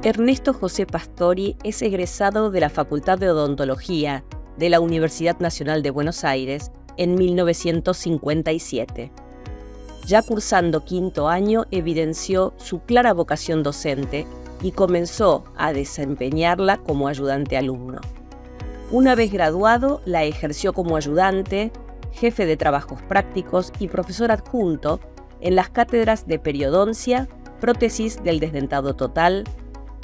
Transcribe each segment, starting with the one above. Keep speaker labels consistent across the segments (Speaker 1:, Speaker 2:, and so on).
Speaker 1: Ernesto José Pastori es egresado de la Facultad de Odontología de la Universidad Nacional de Buenos Aires en 1957. Ya cursando quinto año, evidenció su clara vocación docente y comenzó a desempeñarla como ayudante alumno. Una vez graduado, la ejerció como ayudante, jefe de trabajos prácticos y profesor adjunto en las cátedras de periodoncia, prótesis del desdentado total,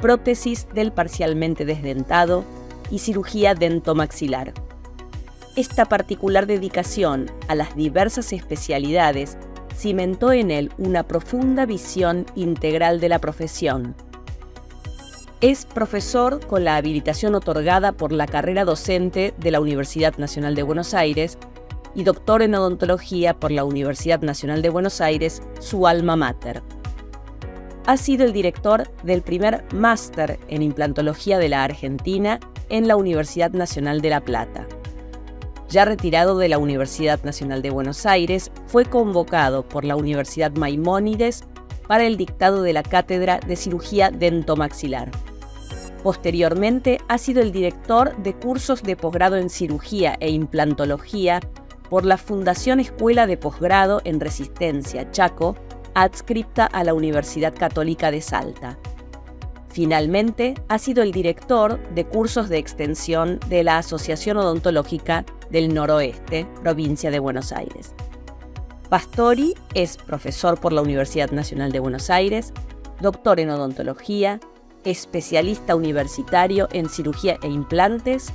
Speaker 1: prótesis del parcialmente desdentado y cirugía dentomaxilar. Esta particular dedicación a las diversas especialidades cimentó en él una profunda visión integral de la profesión. Es profesor con la habilitación otorgada por la carrera docente de la Universidad Nacional de Buenos Aires y doctor en odontología por la Universidad Nacional de Buenos Aires, su alma mater. Ha sido el director del primer máster en implantología de la Argentina en la Universidad Nacional de La Plata. Ya retirado de la Universidad Nacional de Buenos Aires, fue convocado por la Universidad Maimónides para el dictado de la cátedra de cirugía dentomaxilar. Posteriormente, ha sido el director de cursos de posgrado en cirugía e implantología por la Fundación Escuela de Posgrado en Resistencia, Chaco, adscripta a la Universidad Católica de Salta. Finalmente, ha sido el director de cursos de extensión de la Asociación Odontológica del Noroeste, provincia de Buenos Aires. Pastori es profesor por la Universidad Nacional de Buenos Aires, doctor en odontología, especialista universitario en cirugía e implantes,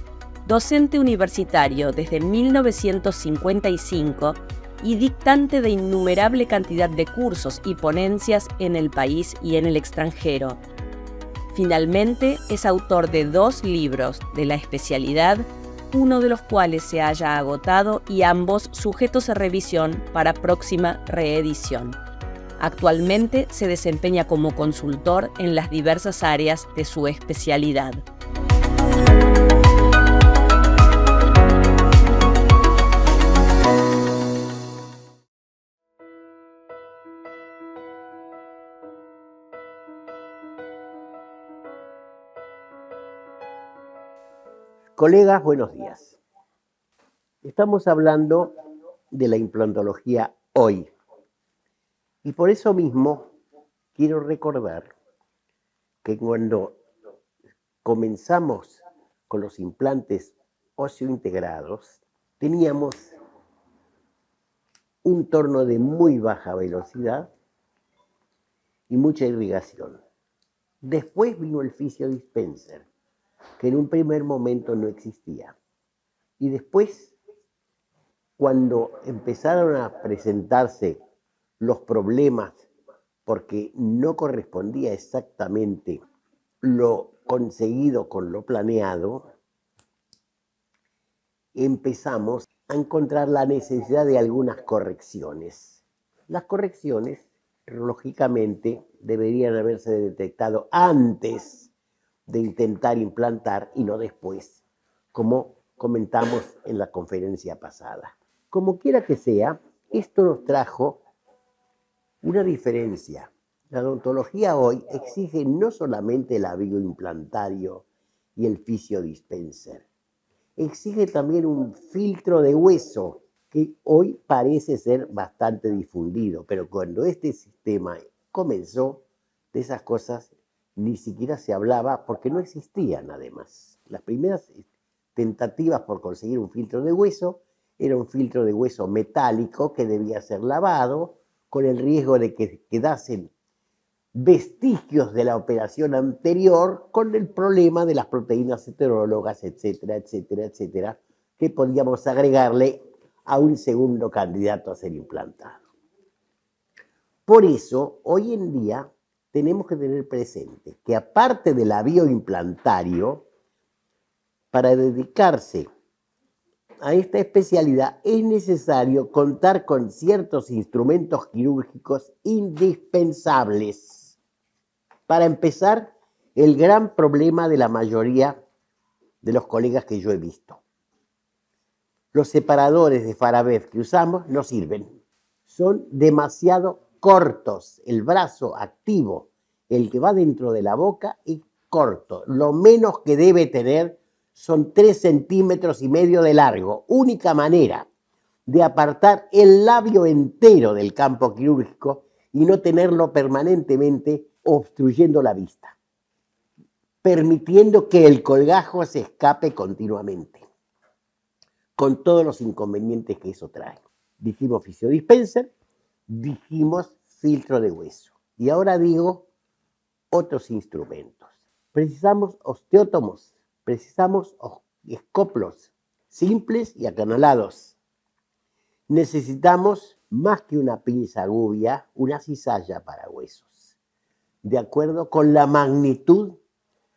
Speaker 1: docente universitario desde 1955 y dictante de innumerable cantidad de cursos y ponencias en el país y en el extranjero. Finalmente, es autor de 2 libros de la especialidad, uno de los cuales se haya agotado y ambos sujetos a revisión para próxima reedición. Actualmente se desempeña como consultor en las diversas áreas de su especialidad.
Speaker 2: Colegas, buenos días. Estamos hablando de la implantología hoy. Y por eso mismo quiero recordar que cuando comenzamos con los implantes óseo-integrados, teníamos un torno de muy baja velocidad y mucha irrigación. Después vino el fisiodispenser, que en un primer momento no existía. Y después, cuando empezaron a presentarse los problemas porque no correspondía exactamente lo conseguido con lo planeado, empezamos a encontrar la necesidad de algunas correcciones. Las correcciones, lógicamente, deberían haberse detectado antes de intentar implantar y no después, como comentamos en la conferencia pasada. Como quiera que sea, esto nos trajo una diferencia. La odontología hoy exige no solamente el aviso implantario y el fisiodispenser, exige también un filtro de hueso que hoy parece ser bastante difundido, pero cuando este sistema comenzó, de esas cosas ni siquiera se hablaba porque no existían además. Las primeras tentativas por conseguir un filtro de hueso era un filtro de hueso metálico que debía ser lavado con el riesgo de que quedasen vestigios de la operación anterior con el problema de las proteínas heterólogas, etcétera, etcétera, etcétera, que podíamos agregarle a un segundo candidato a ser implantado. Por eso, hoy en día, tenemos que tener presente que aparte del aviso implantario, para dedicarse a esta especialidad es necesario contar con ciertos instrumentos quirúrgicos indispensables. Para empezar, el gran problema de la mayoría de los colegas que yo he visto. Los separadores de Farabev que usamos no sirven. Son demasiado cortos. El brazo activo, el que va dentro de la boca, es corto. Lo menos que debe tener son 3,5 centímetros de largo. Única manera de apartar el labio entero del campo quirúrgico y no tenerlo permanentemente obstruyendo la vista, permitiendo que el colgajo se escape continuamente, con todos los inconvenientes que eso trae. Dijimos fisiodispenser, dijimos filtro de hueso. Y ahora digo otros instrumentos. Precisamos osteótomos, precisamos escoplos simples y acanalados. Necesitamos más que una pinza gubia, una cizalla para huesos, de acuerdo con la magnitud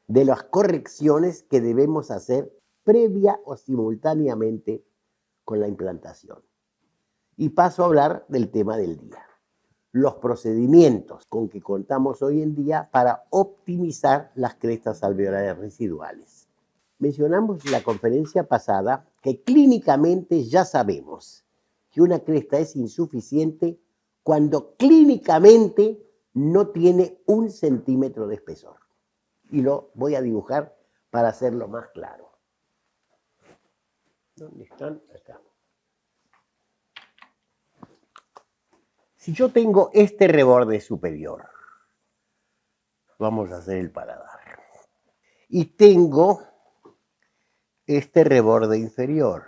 Speaker 2: de las correcciones que debemos hacer previa o simultáneamente con la implantación. Y paso a hablar del tema del día. Los procedimientos con que contamos hoy en día para optimizar las crestas alveolares residuales. Mencionamos en la conferencia pasada que clínicamente ya sabemos que una cresta es insuficiente cuando clínicamente no tiene 1 centímetro de espesor. Y lo voy a dibujar para hacerlo más claro. ¿Dónde están? Acá. Si yo tengo este reborde superior, vamos a hacer el paladar, y tengo este reborde inferior,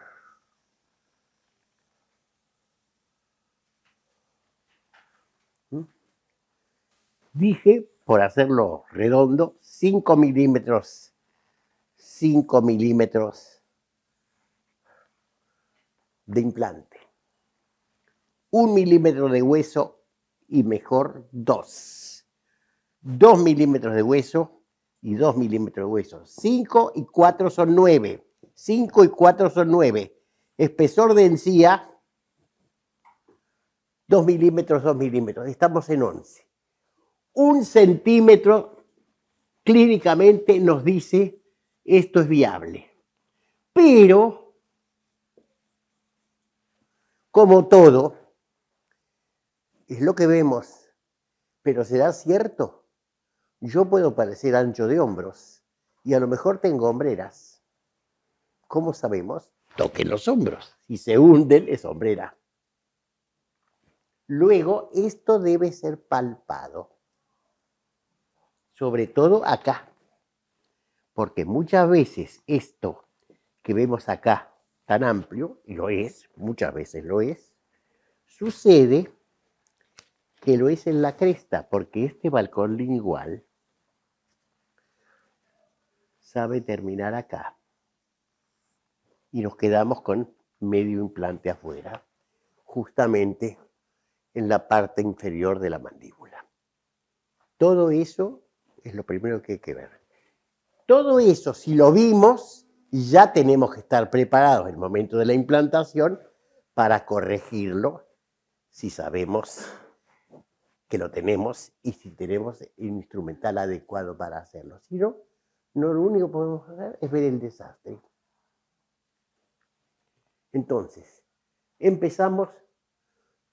Speaker 2: dije, por hacerlo redondo, 5 milímetros, 5 milímetros de implante. 1 milímetro de hueso y mejor 2. 2 milímetros de hueso y 2 milímetros de hueso. 5 y 4 son 9. 5 y 4 son 9. Espesor de encía, 2 milímetros, 2 milímetros. Estamos en 11. 1 centímetro clínicamente nos dice esto es viable. Pero, como todo, es lo que vemos, pero ¿será cierto? Yo puedo parecer ancho de hombros y a lo mejor tengo hombreras. ¿Cómo sabemos? Toquen los hombros. Si se hunden, es hombrera. Luego, esto debe ser palpado, sobre todo acá, porque muchas veces esto que vemos acá tan amplio, y lo es, muchas veces lo es, sucede que lo es en la cresta, porque este balcón lingual sabe terminar acá y nos quedamos con medio implante afuera, justamente en la parte inferior de la mandíbula. Todo eso es lo primero que hay que ver. Todo eso, si lo vimos, ya tenemos que estar preparados en el momento de la implantación para corregirlo, si sabemos que lo tenemos y si tenemos el instrumental adecuado para hacerlo. Si no, lo único que podemos hacer es ver el desastre. Entonces, empezamos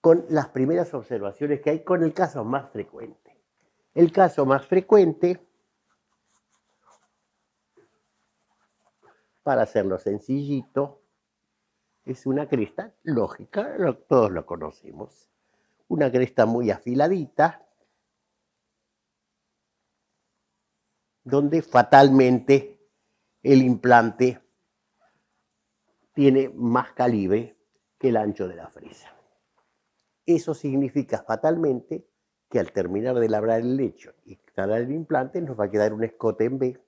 Speaker 2: con las primeras observaciones que hay con el caso más frecuente. El caso más frecuente, para hacerlo sencillito, es una cresta lógica, todos lo conocemos. Una cresta muy afiladita, donde fatalmente el implante tiene más calibre que el ancho de la fresa. Eso significa fatalmente que al terminar de labrar el lecho y instalar el implante nos va a quedar un escote en B,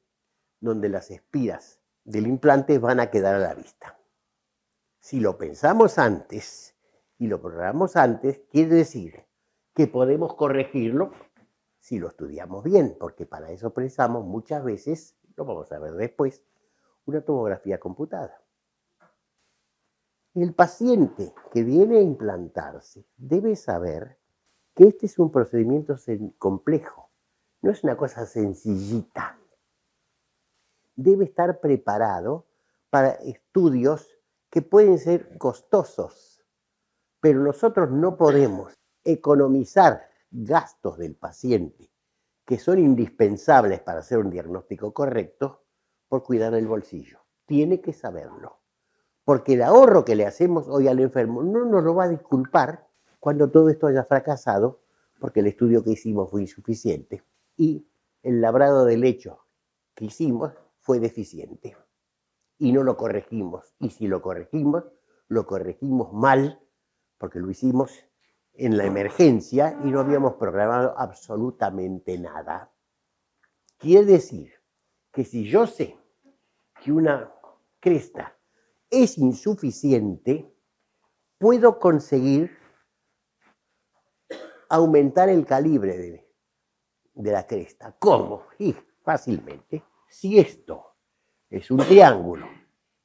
Speaker 2: donde las espiras del implante van a quedar a la vista. Si lo pensamos antes y lo programamos antes, quiere decir que podemos corregirlo si lo estudiamos bien, porque para eso precisamos muchas veces, lo vamos a ver después, una tomografía computada. El paciente que viene a implantarse debe saber que este es un procedimiento complejo, no es una cosa sencillita. Debe estar preparado para estudios que pueden ser costosos, pero nosotros no podemos economizar gastos del paciente que son indispensables para hacer un diagnóstico correcto, por cuidar el bolsillo. Tiene que saberlo. Porque el ahorro que le hacemos hoy al enfermo no nos lo va a disculpar cuando todo esto haya fracasado, porque el estudio que hicimos fue insuficiente y el labrado del hecho que hicimos fue deficiente y no lo corregimos. Y si lo corregimos mal, porque lo hicimos en la emergencia y no habíamos programado absolutamente nada. Quiere decir que si yo sé que una cresta es insuficiente, puedo conseguir aumentar el calibre de la cresta. ¿Cómo? Y fácilmente. Si esto es un triángulo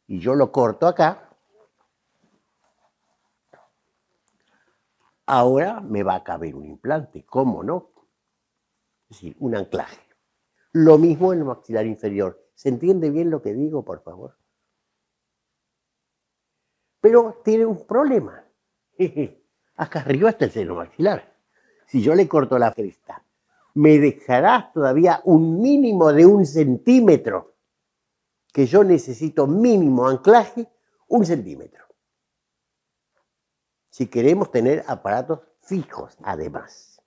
Speaker 2: y yo lo corto acá, ahora me va a caber un implante. ¿Cómo no? Es decir, un anclaje. Lo mismo en el maxilar inferior. ¿Se entiende bien lo que digo, por favor? Pero tiene un problema. Acá arriba está el seno maxilar. Si yo le corto la cresta, me dejará todavía un mínimo de 1 centímetro, que yo necesito mínimo anclaje, 1 centímetro. Si queremos tener aparatos fijos, además.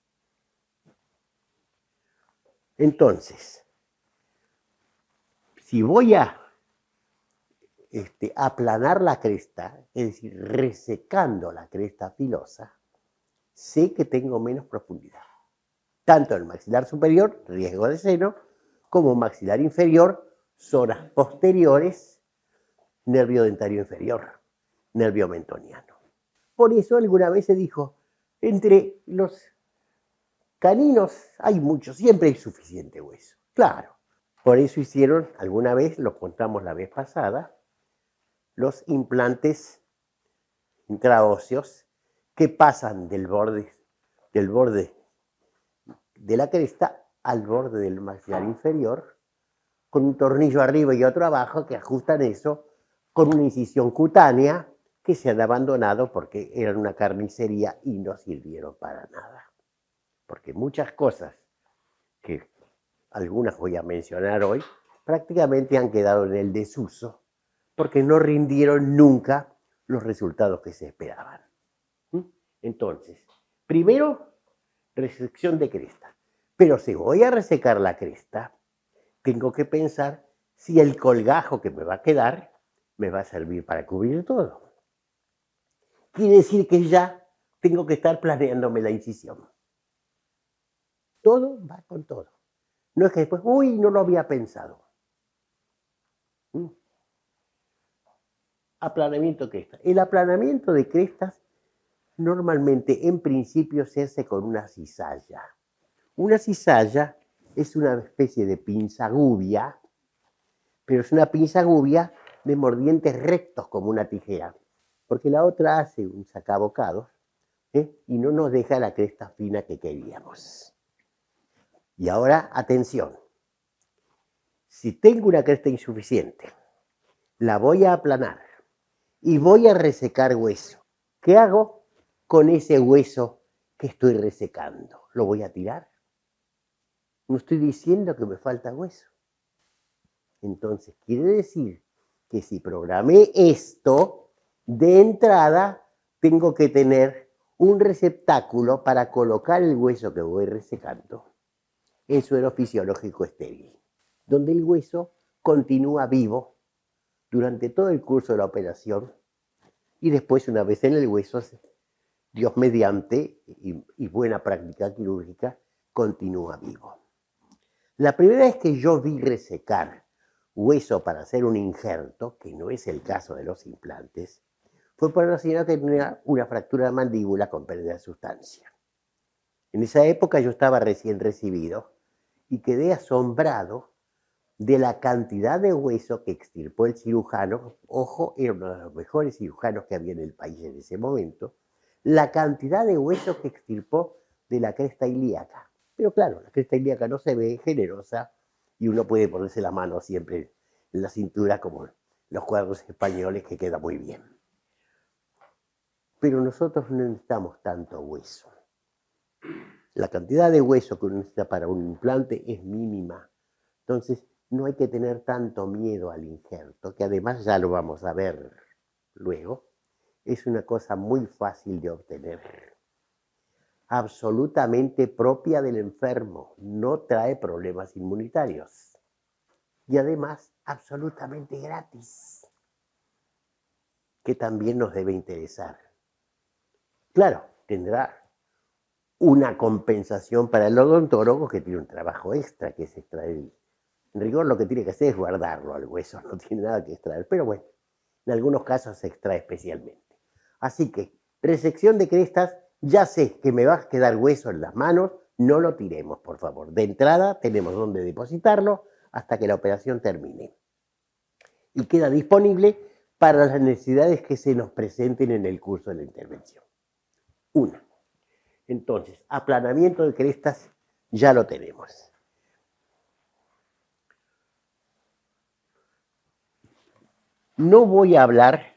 Speaker 2: Entonces, si voy a aplanar la cresta, es decir, resecando la cresta filosa, sé que tengo menos profundidad. Tanto en el maxilar superior, riesgo de seno, como maxilar inferior, zonas posteriores, nervio dentario inferior, nervio mentoniano. Por eso alguna vez se dijo, entre los caninos hay mucho, siempre hay suficiente hueso. Claro, por eso hicieron, alguna vez, lo contamos la vez pasada, los implantes intraóseos que pasan del borde de la cresta al borde del maxilar inferior, con un tornillo arriba y otro abajo que ajustan eso, con una incisión cutánea que se han abandonado porque eran una carnicería y no sirvieron para nada. Porque muchas cosas que algunas voy a mencionar hoy, prácticamente han quedado en el desuso, porque no rindieron nunca los resultados que se esperaban. Entonces, primero, resección de cresta. Pero si voy a resecar la cresta, tengo que pensar si el colgajo que me va a quedar me va a servir para cubrir todo. Quiere decir que ya tengo que estar planeándome la incisión. Todo va con todo. No es que después, uy, no lo había pensado. Aplanamiento de crestas. El aplanamiento de crestas normalmente, en principio, se hace con una cizalla. Una cizalla es una especie de pinza gubia, pero es una pinza gubia de mordientes rectos como una tijera, porque la otra hace un sacabocados y no nos deja la cresta fina que queríamos. Y ahora, atención, si tengo una cresta insuficiente, la voy a aplanar y voy a resecar hueso. ¿Qué hago con ese hueso que estoy resecando? ¿Lo voy a tirar? No estoy diciendo que me falta hueso. Entonces, quiere decir que si programé esto, de entrada tengo que tener un receptáculo para colocar el hueso que voy resecando en suero fisiológico estéril, donde el hueso continúa vivo durante todo el curso de la operación y después, una vez en el hueso, Dios mediante y buena práctica quirúrgica, continúa vivo. La primera vez que yo vi resecar hueso para hacer un injerto, que no es el caso de los implantes, fue por una señora que tenía una fractura de mandíbula con pérdida de sustancia. En esa época yo estaba recién recibido y quedé asombrado de la cantidad de hueso que extirpó el cirujano. Ojo, era uno de los mejores cirujanos que había en el país en ese momento. La cantidad de hueso que extirpó de la cresta ilíaca. Pero claro, la cresta ilíaca no se ve generosa y uno puede ponerse la mano siempre en la cintura como los cuadros españoles, que queda muy bien. Pero nosotros no necesitamos tanto hueso. la cantidad de hueso que uno necesita para un implante es mínima. Entonces, no hay que tener tanto miedo al injerto, que además ya lo vamos a ver luego. Es una cosa muy fácil de obtener, absolutamente propia del enfermo, no trae problemas inmunitarios y además absolutamente gratis, que también nos debe interesar. Claro, tendrá una compensación para el odontólogo que tiene un trabajo extra, que es extraer. En rigor lo que tiene que hacer es guardarlo al hueso, no tiene nada que extraer, pero bueno, en algunos casos se extrae especialmente. Así que, resección de crestas, ya sé que me va a quedar hueso en las manos, no lo tiremos, por favor. De entrada tenemos donde depositarlo hasta que la operación termine. Y queda disponible para las necesidades que se nos presenten en el curso de la intervención. Una. Entonces, aplanamiento de crestas ya lo tenemos. No voy a hablar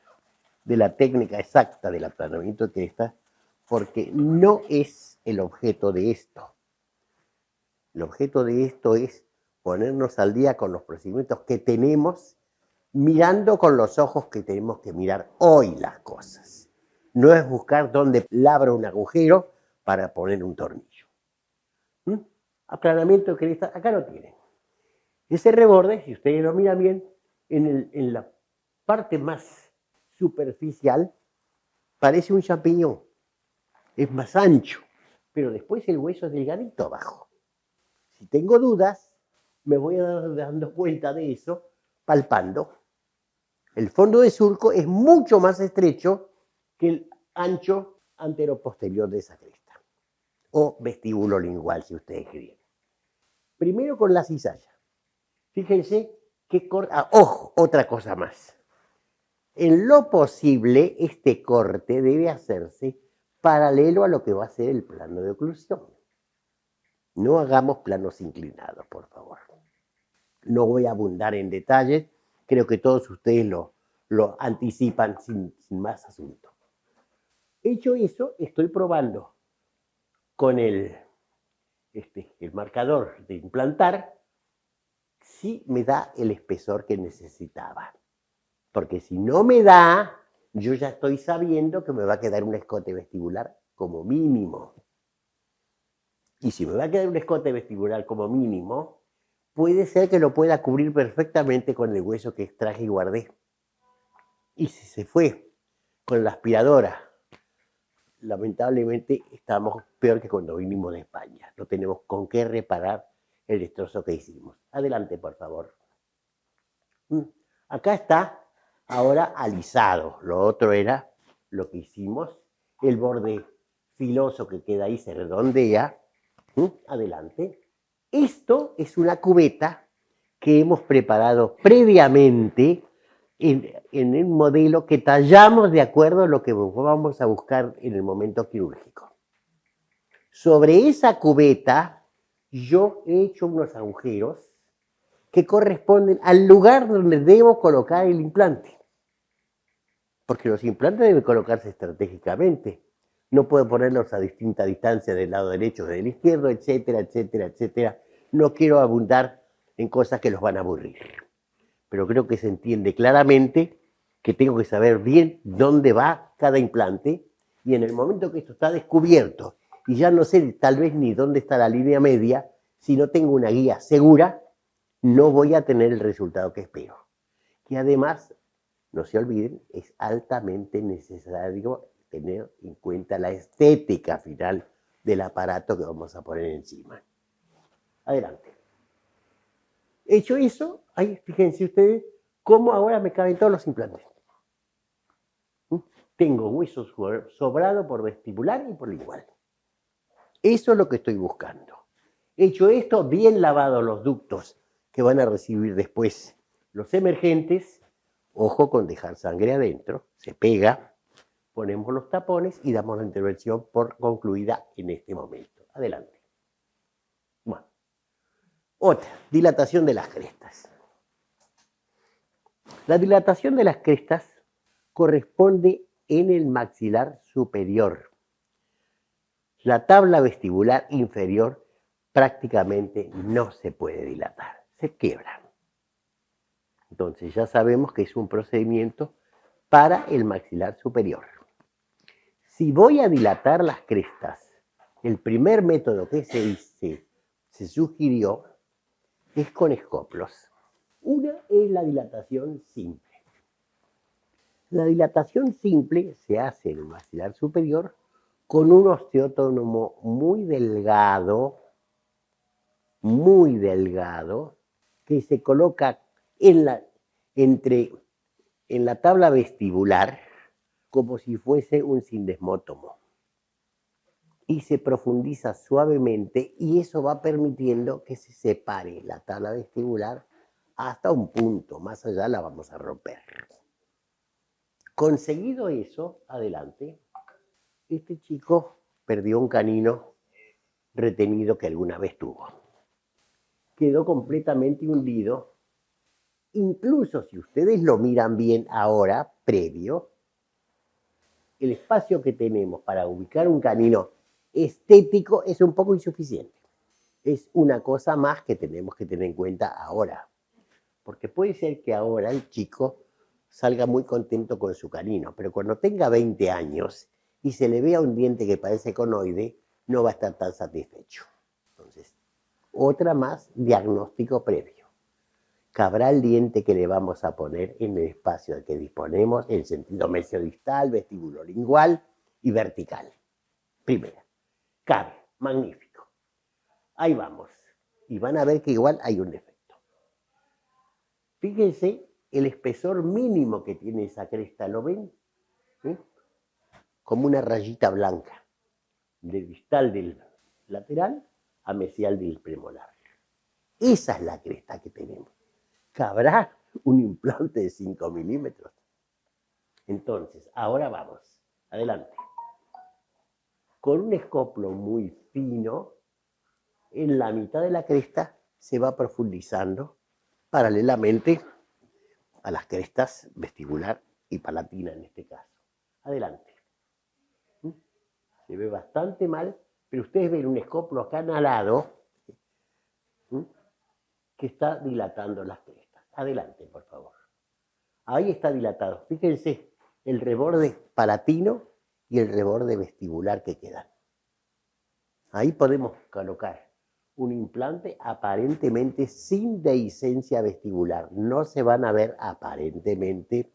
Speaker 2: de la técnica exacta del aplanamiento de crestas porque no es el objeto de esto. El objeto de esto es ponernos al día con los procedimientos que tenemos, mirando con los ojos que tenemos que mirar hoy las cosas. No es buscar dónde labra un agujero para poner un tornillo. Aplanamiento de crestas, acá lo tienen. Ese reborde, si ustedes lo miran bien, en la parte más superficial parece un champiñón. Es más ancho, pero después el hueso es delgadito abajo. Si tengo dudas, me voy a dar dando cuenta de eso palpando. El fondo de surco es mucho más estrecho que el ancho anteroposterior de esa cresta, o vestíbulo lingual, si ustedes quieren. Primero con la cizalla. Fíjense qué corta. Ojo, otra cosa más. En lo posible, este corte debe hacerse paralelo a lo que va a ser el plano de oclusión. No hagamos planos inclinados, por favor. No voy a abundar en detalles, creo que todos ustedes lo anticipan sin más asunto. Hecho eso, estoy probando con el marcador de implantar si me da el espesor que necesitaba. Porque si no me da, yo ya estoy sabiendo que me va a quedar un escote vestibular como mínimo. Y si me va a quedar un escote vestibular como mínimo, puede ser que lo pueda cubrir perfectamente con el hueso que extraje y guardé. Y si se fue con la aspiradora, lamentablemente estamos peor que cuando vinimos de España. No tenemos con qué reparar el destrozo que hicimos. Adelante, por favor. Acá está ahora alisado. Lo otro era lo que hicimos. El borde filoso que queda ahí se redondea. Adelante. Esto es una cubeta que hemos preparado previamente en el modelo que tallamos de acuerdo a lo que vamos a buscar en el momento quirúrgico. Sobre esa cubeta yo he hecho unos agujeros que corresponden al lugar donde debo colocar el implante. Porque los implantes deben colocarse estratégicamente. No puedo ponerlos a distinta distancia del lado derecho que del izquierdo, etcétera, etcétera, etcétera. No quiero abundar en cosas que los van a aburrir. Pero creo que se entiende claramente que tengo que saber bien dónde va cada implante y en el momento que esto está descubierto y ya no sé tal vez ni dónde está la línea media, si no tengo una guía segura, no voy a tener el resultado que espero. Que además, no se olviden, es altamente necesario tener en cuenta la estética final del aparato que vamos a poner encima. Adelante. Hecho eso, ahí fíjense ustedes cómo ahora me caben todos los implantes. Tengo hueso sobrado por vestibular y por lingual. Eso es lo que estoy buscando. Hecho esto, bien lavados los ductos que van a recibir después los emergentes, ojo con dejar sangre adentro, se pega, ponemos los tapones y damos la intervención por concluida en este momento. Adelante. Bueno. Otra, dilatación de las crestas. La dilatación de las crestas corresponde en el maxilar superior. La tabla vestibular inferior prácticamente no se puede dilatar, se quiebra. Entonces ya sabemos que es un procedimiento para el maxilar superior. Si voy a dilatar las crestas, el primer método que se sugirió es con escoplos. Una es la dilatación simple. La dilatación simple se hace en el maxilar superior con un osteótono muy delgado, que se coloca en la tabla vestibular como si fuese un sindesmótomo. Y se profundiza suavemente y eso va permitiendo que se separe la tabla vestibular hasta un punto, más allá la vamos a romper. Conseguido eso, adelante, este chico perdió un canino retenido que alguna vez tuvo. Quedó completamente hundido. Incluso si ustedes lo miran bien ahora, previo, el espacio que tenemos para ubicar un canino estético es un poco insuficiente. Es una cosa más que tenemos que tener en cuenta ahora. Porque puede ser que ahora el chico salga muy contento con su canino, pero cuando tenga 20 años y se le vea un diente que parece conoide, no va a estar tan satisfecho. Entonces, otra más, diagnóstico previo. Cabrá el diente que le vamos a poner en el espacio del que disponemos en sentido mesiodistal, vestibulolingual y vertical. Primera, cabe, magnífico. Ahí vamos. Y van a ver que igual hay un defecto. Fíjense el espesor mínimo que tiene esa cresta, ¿lo ven? ¿Sí? Como una rayita blanca, del distal del lateral a mesial del premolar. Esa es la cresta que tenemos. ¿Cabrá un implante de 5 milímetros? Entonces, ahora vamos, adelante. Con un escoplo muy fino, en la mitad de la cresta se va profundizando paralelamente a las crestas vestibular y palatina en este caso. Adelante. Se ve bastante mal, pero ustedes ven un escoplo acá analado que está dilatando las crestas. Adelante, por favor. Ahí está dilatado. Fíjense el reborde palatino y el reborde vestibular que quedan. Ahí podemos colocar un implante aparentemente sin dehiscencia vestibular. No se van a ver aparentemente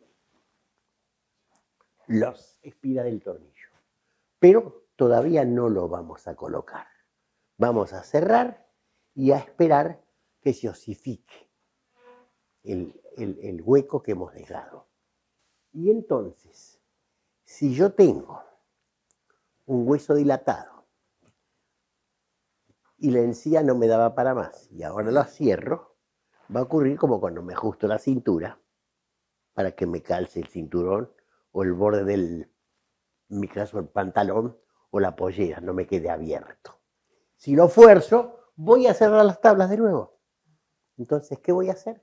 Speaker 2: las espiras del tornillo. Pero todavía no lo vamos a colocar. Vamos a cerrar y a esperar que se osifique el hueco que hemos dejado. Y entonces, si yo tengo un hueso dilatado y la encía no me daba para más y ahora lo cierro, va a ocurrir como cuando me ajusto la cintura para que me calce el cinturón o el borde del, en mi caso, el pantalón o la pollera, no me quede abierto. Si lo fuerzo, voy a cerrar las tablas de nuevo. Entonces, ¿qué voy a hacer?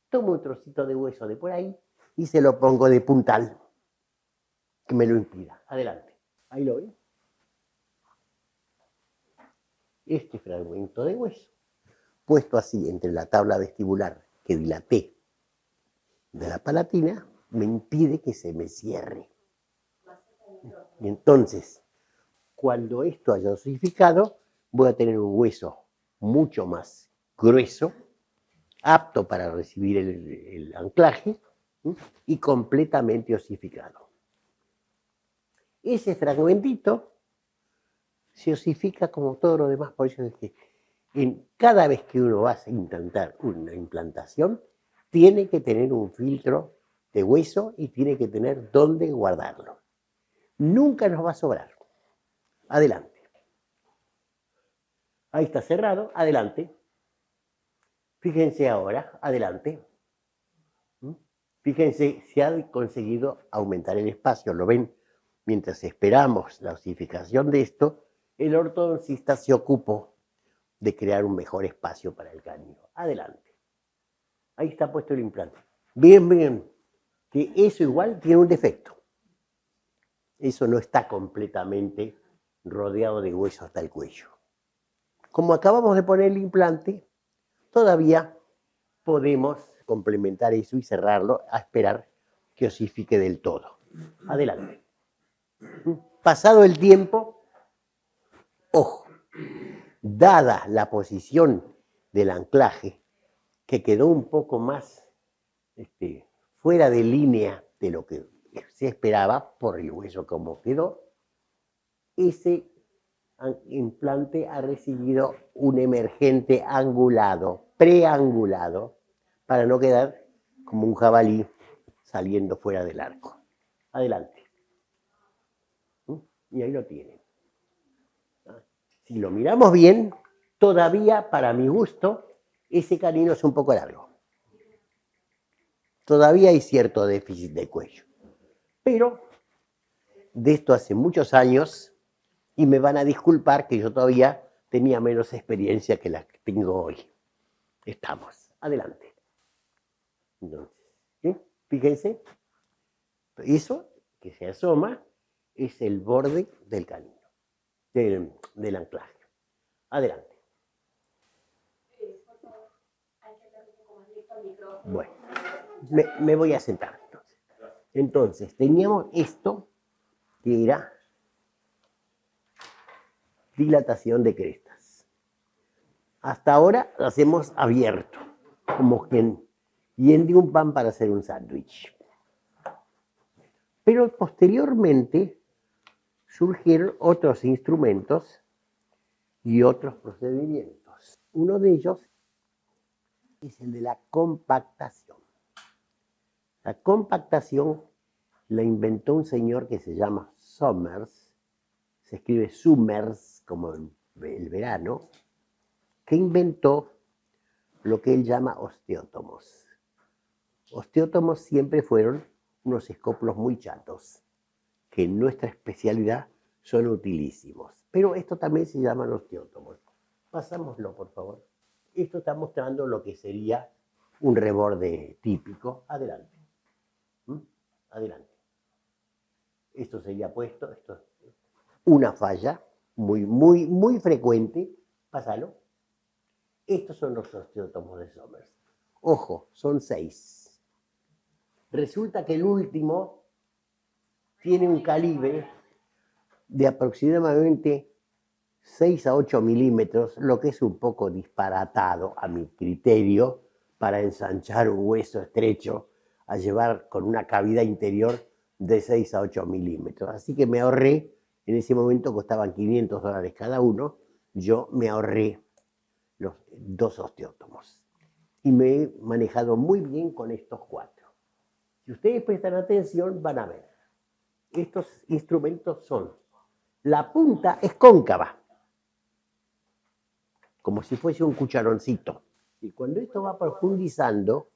Speaker 2: Tomo un trocito de hueso de por ahí y se lo pongo de puntal, que me lo impida. Adelante. Ahí lo ven. Este fragmento de hueso, puesto así entre la tabla vestibular que dilaté de la palatina, me impide que se me cierre. Y entonces, cuando esto haya osificado, voy a tener un hueso mucho más grueso, apto para recibir el anclaje y completamente osificado. Ese fragmentito se osifica como todo lo demás, por eso es que cada vez que uno va a intentar una implantación, tiene que tener un filtro de hueso y tiene que tener dónde guardarlo. Nunca nos va a sobrar. Adelante. Ahí está cerrado, adelante. Fíjense ahora, adelante. Fíjense, se ha conseguido aumentar el espacio, ¿lo ven? Mientras esperamos la osificación de esto, el ortodoncista se ocupó de crear un mejor espacio para el canino. Adelante. Ahí está puesto el implante. Bien, bien. Que eso igual tiene un defecto. Eso no está completamente rodeado de hueso hasta el cuello. Como acabamos de poner el implante, todavía podemos complementar eso y cerrarlo a esperar que osifique del todo. Adelante. Pasado el tiempo, ojo, dada la posición del anclaje, que quedó un poco más fuera de línea de lo que se esperaba por el hueso como quedó, ese implante ha recibido un emergente angulado, preangulado, para no quedar como un jabalí saliendo fuera del arco. Adelante. Y ahí lo tienen. Si lo miramos bien, todavía, para mi gusto, ese canino es un poco largo. Todavía hay cierto déficit de cuello. Pero de esto hace muchos años, y me van a disculpar que yo todavía tenía menos experiencia que la que tengo hoy. Estamos. Adelante. Entonces, ¿sí? Fíjense, eso que se asoma es el borde del canino, del anclaje. Adelante. Bueno, me voy a sentar. Entonces, teníamos esto que era dilatación de crestas. Hasta ahora las hemos abierto, como quien hiende un pan para hacer un sándwich. Pero posteriormente surgieron otros instrumentos y otros procedimientos. Uno de ellos es el de la compactación. La compactación la inventó un señor que se llama Somers, se escribe Summers como el verano, que inventó lo que él llama osteótomos. Osteótomos siempre fueron unos escoplos muy chatos, que en nuestra especialidad son utilísimos. Pero esto también se llaman osteótomos. Pasámoslo, por favor. Esto está mostrando lo que sería un reborde típico. Adelante. Adelante. Esto sería puesto, esto es una falla muy frecuente. Pásalo. Estos son los osteótomos de Somers. Ojo, son 6. Resulta que el último tiene un calibre de aproximadamente 6 a 8 milímetros, lo que es un poco disparatado a mi criterio para ensanchar un hueso estrecho a llevar con una cavidad interior de 6 a 8 milímetros. Así que me ahorré, en ese momento costaban $500 cada uno, yo me ahorré los 2 osteótomos. Y me he manejado muy bien con estos 4. Si ustedes prestan atención, van a ver. Estos instrumentos son, la punta es cóncava, como si fuese un cucharoncito. Y cuando esto va profundizando,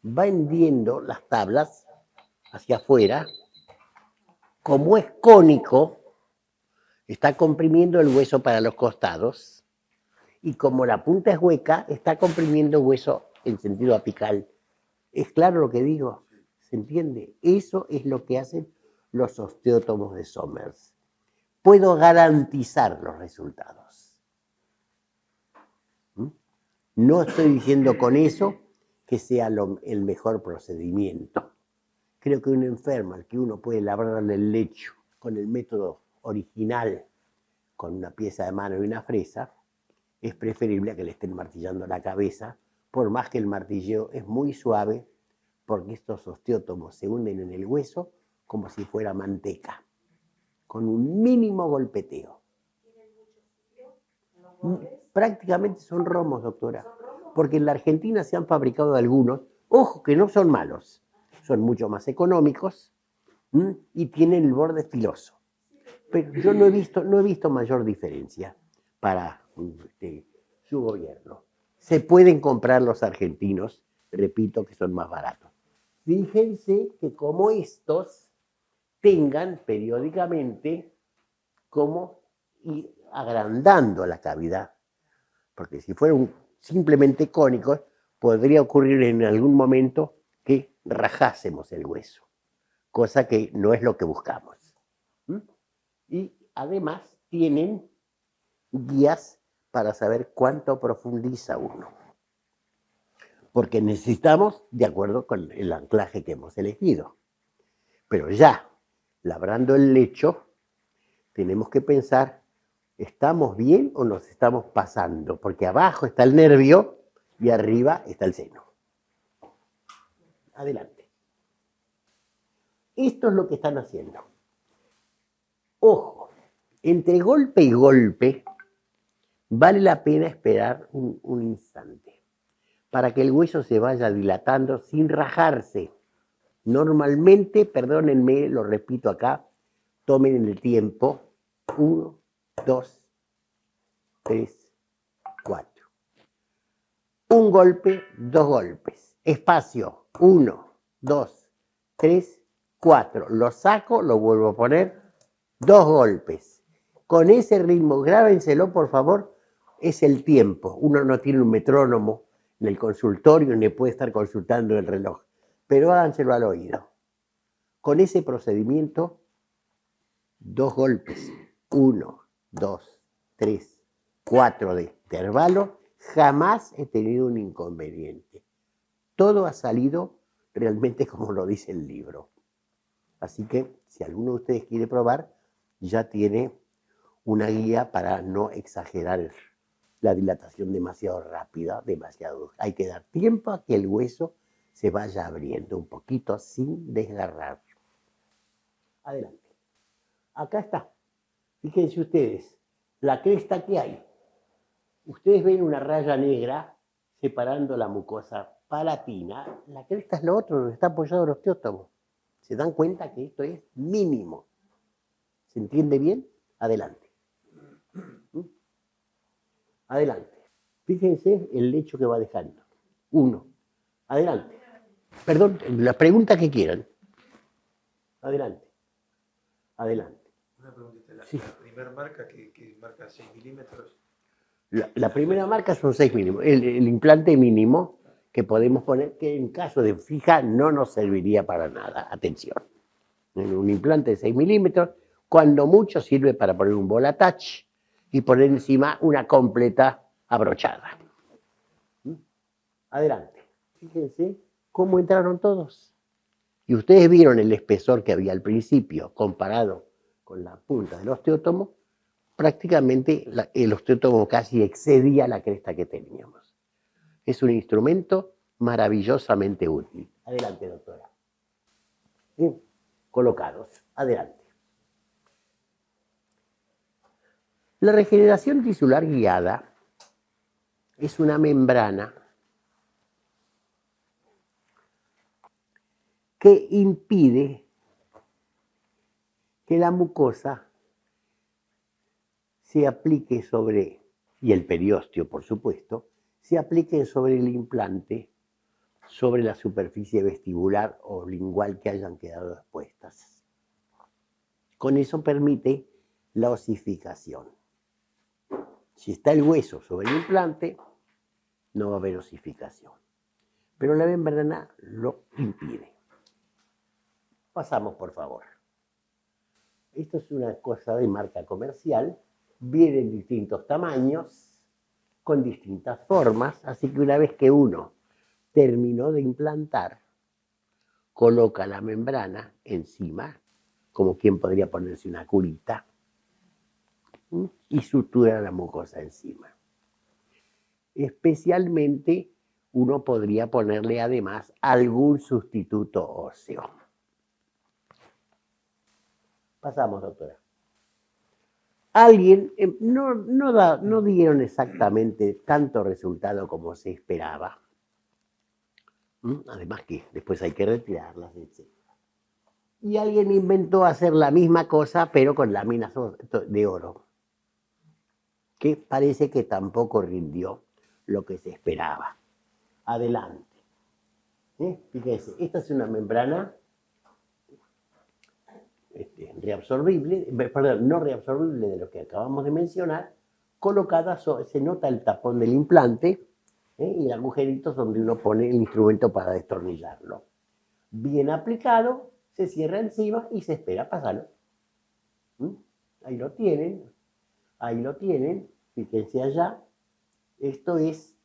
Speaker 2: va hendiendo las tablas hacia afuera. Como es cónico, está comprimiendo el hueso para los costados. Y como la punta es hueca, está comprimiendo hueso en sentido apical. ¿Es claro lo que digo? ¿Se entiende? Eso es lo que hacen los osteótomos de Somers. Puedo garantizar los resultados. No estoy diciendo con eso que sea el mejor procedimiento. Creo que un enfermo al que uno puede labrarle el lecho con el método original, con una pieza de mano y una fresa, es preferible a que le estén martillando la cabeza, por más que el martilleo es muy suave, porque estos osteótomos se hunden en el hueso como si fuera manteca, con un mínimo golpeteo. Prácticamente son romos, doctora, porque en la Argentina se han fabricado algunos, ojo que no son malos, son mucho más económicos y tienen el borde filoso. Pero yo no he visto mayor diferencia para su gobierno. Se pueden comprar los argentinos, repito que son más baratos. Fíjense que como estos tengan periódicamente como ir agrandando la cavidad, porque si fueran simplemente cónicos, podría ocurrir en algún momento que rajásemos el hueso, cosa que no es lo que buscamos. Y además tienen guías para saber cuánto profundiza uno. Porque necesitamos, de acuerdo con el anclaje que hemos elegido. Pero ya, labrando el lecho, tenemos que pensar, ¿estamos bien o nos estamos pasando? Porque abajo está el nervio y arriba está el seno. Adelante. Esto es lo que están haciendo. Ojo, entre golpe y golpe vale la pena esperar un instante para que el hueso se vaya dilatando sin rajarse. Normalmente, perdónenme, lo repito acá, tomen el tiempo. 1, 2, 3, 4. Un golpe, 2 golpes. Espacio. 1, 2, 3, 4. Lo saco, lo vuelvo a poner. 2 golpes. Con ese ritmo, grábenselo por favor, es el tiempo. Uno no tiene un metrónomo en el consultorio ni puede estar consultando el reloj, pero háganselo al oído. Con ese procedimiento, 2 golpes, 1, 2, 3, 4 de intervalo, jamás he tenido un inconveniente. Todo ha salido realmente como lo dice el libro. Así que, si alguno de ustedes quiere probar, ya tiene una guía para no exagerar la dilatación demasiado rápida, demasiado. Hay que dar tiempo a que el hueso se vaya abriendo un poquito sin desgarrar. Adelante. Acá está. Fíjense ustedes, la cresta que hay. Ustedes ven una raya negra separando la mucosa palatina. La cresta es lo otro, donde está apoyado el osteótomo. ¿Se dan cuenta que esto es mínimo? ¿Se entiende bien? Adelante. Adelante. Fíjense el lecho que va dejando. 1. Adelante. Perdón, la pregunta que quieran. Adelante. Adelante.
Speaker 3: Una preguntita. La primera marca que marca 6 milímetros.
Speaker 2: La primera marca son 6 milímetros. El implante mínimo que podemos poner, que en caso de fija no nos serviría para nada. Atención. Un implante de 6 milímetros, cuando mucho sirve para poner un ball attach y poner encima una completa abrochada. Adelante. Fíjense cómo entraron todos. Y ustedes vieron el espesor que había al principio comparado con la punta del osteótomo. Prácticamente el osteótomo casi excedía la cresta que teníamos. Es un instrumento maravillosamente útil. Adelante, doctora. Bien, colocados. Adelante. La regeneración tisular guiada es una membrana que impide que la mucosa se aplique sobre, y el periósteo por supuesto, se aplique sobre el implante, sobre la superficie vestibular o lingual que hayan quedado expuestas. Con eso permite la osificación. Si está el hueso sobre el implante, no va a haber osificación. Pero la membrana lo impide. Pasamos, por favor. Esto es una cosa de marca comercial. Viene en distintos tamaños, con distintas formas. Así que una vez que uno terminó de implantar, coloca la membrana encima, como quien podría ponerse una curita, y sutura la mucosa encima. Especialmente uno podría ponerle además algún sustituto óseo. Pasamos, doctora. Alguien, no dieron exactamente tanto resultado como se esperaba. Además que después hay que retirarlas, etc. Y alguien inventó hacer la misma cosa, pero con láminas de oro, que parece que tampoco rindió lo que se esperaba. Adelante. Fíjense, esta es una membrana reabsorbible, perdón, no reabsorbible de lo que acabamos de mencionar, colocada, se nota el tapón del implante y el agujerito donde uno pone el instrumento para destornillarlo. Bien aplicado, se cierra encima y se espera pasarlo. Ahí lo tienen. Ahí lo tienen, fíjense allá. Esto es